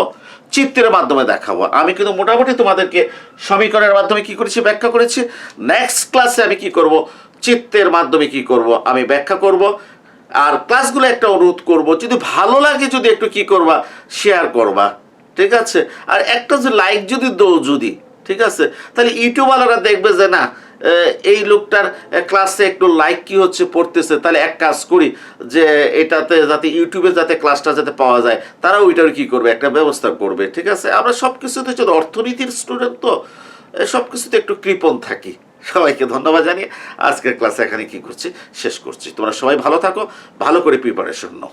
চিত্রের মাধ্যমে দেখাবো। আমি কিন্তু মোটামুটি তোমাদেরকে সমীকরণের মাধ্যমে কি করেছি, ব্যাখ্যা করেছি। নেক্সট ক্লাসে আমি কি করব, চিত্রের মাধ্যমে কি করব, আমি ব্যাখ্যা করব। আর ক্লাসগুলো একটা অনুরোধ করব, যদি ভালো লাগে যদি একটু কি করবা, শেয়ার করবা। ঠিক আছে, আর একটা যে লাইক যদি দাও, যদি ঠিক আছে, তাহলে ইউটিউবওয়ালারা দেখবে যে না, এই লোকটার ক্লাসে একটু লাইক কি হচ্ছে পড়তেছে, তাহলে এক কাজ করি যে এটাতে যাতে ইউটিউবে যাতে ক্লাসটা যাতে পাওয়া যায়, তারা ওইটার কি করবে, একটা ব্যবস্থা করবে। ঠিক আছে, আমরা সব কিছুতে যদি অর্থনীতির স্টুডেন্ট তো সব কিছুতে একটু কৃপণ থাকি। সবাইকে ধন্যবাদ জানিয়ে আজকের ক্লাসে এখানে কি করছি, শেষ করছি। তোমরা সবাই ভালো থাকো, ভালো করে প্রিপারেশন নাও।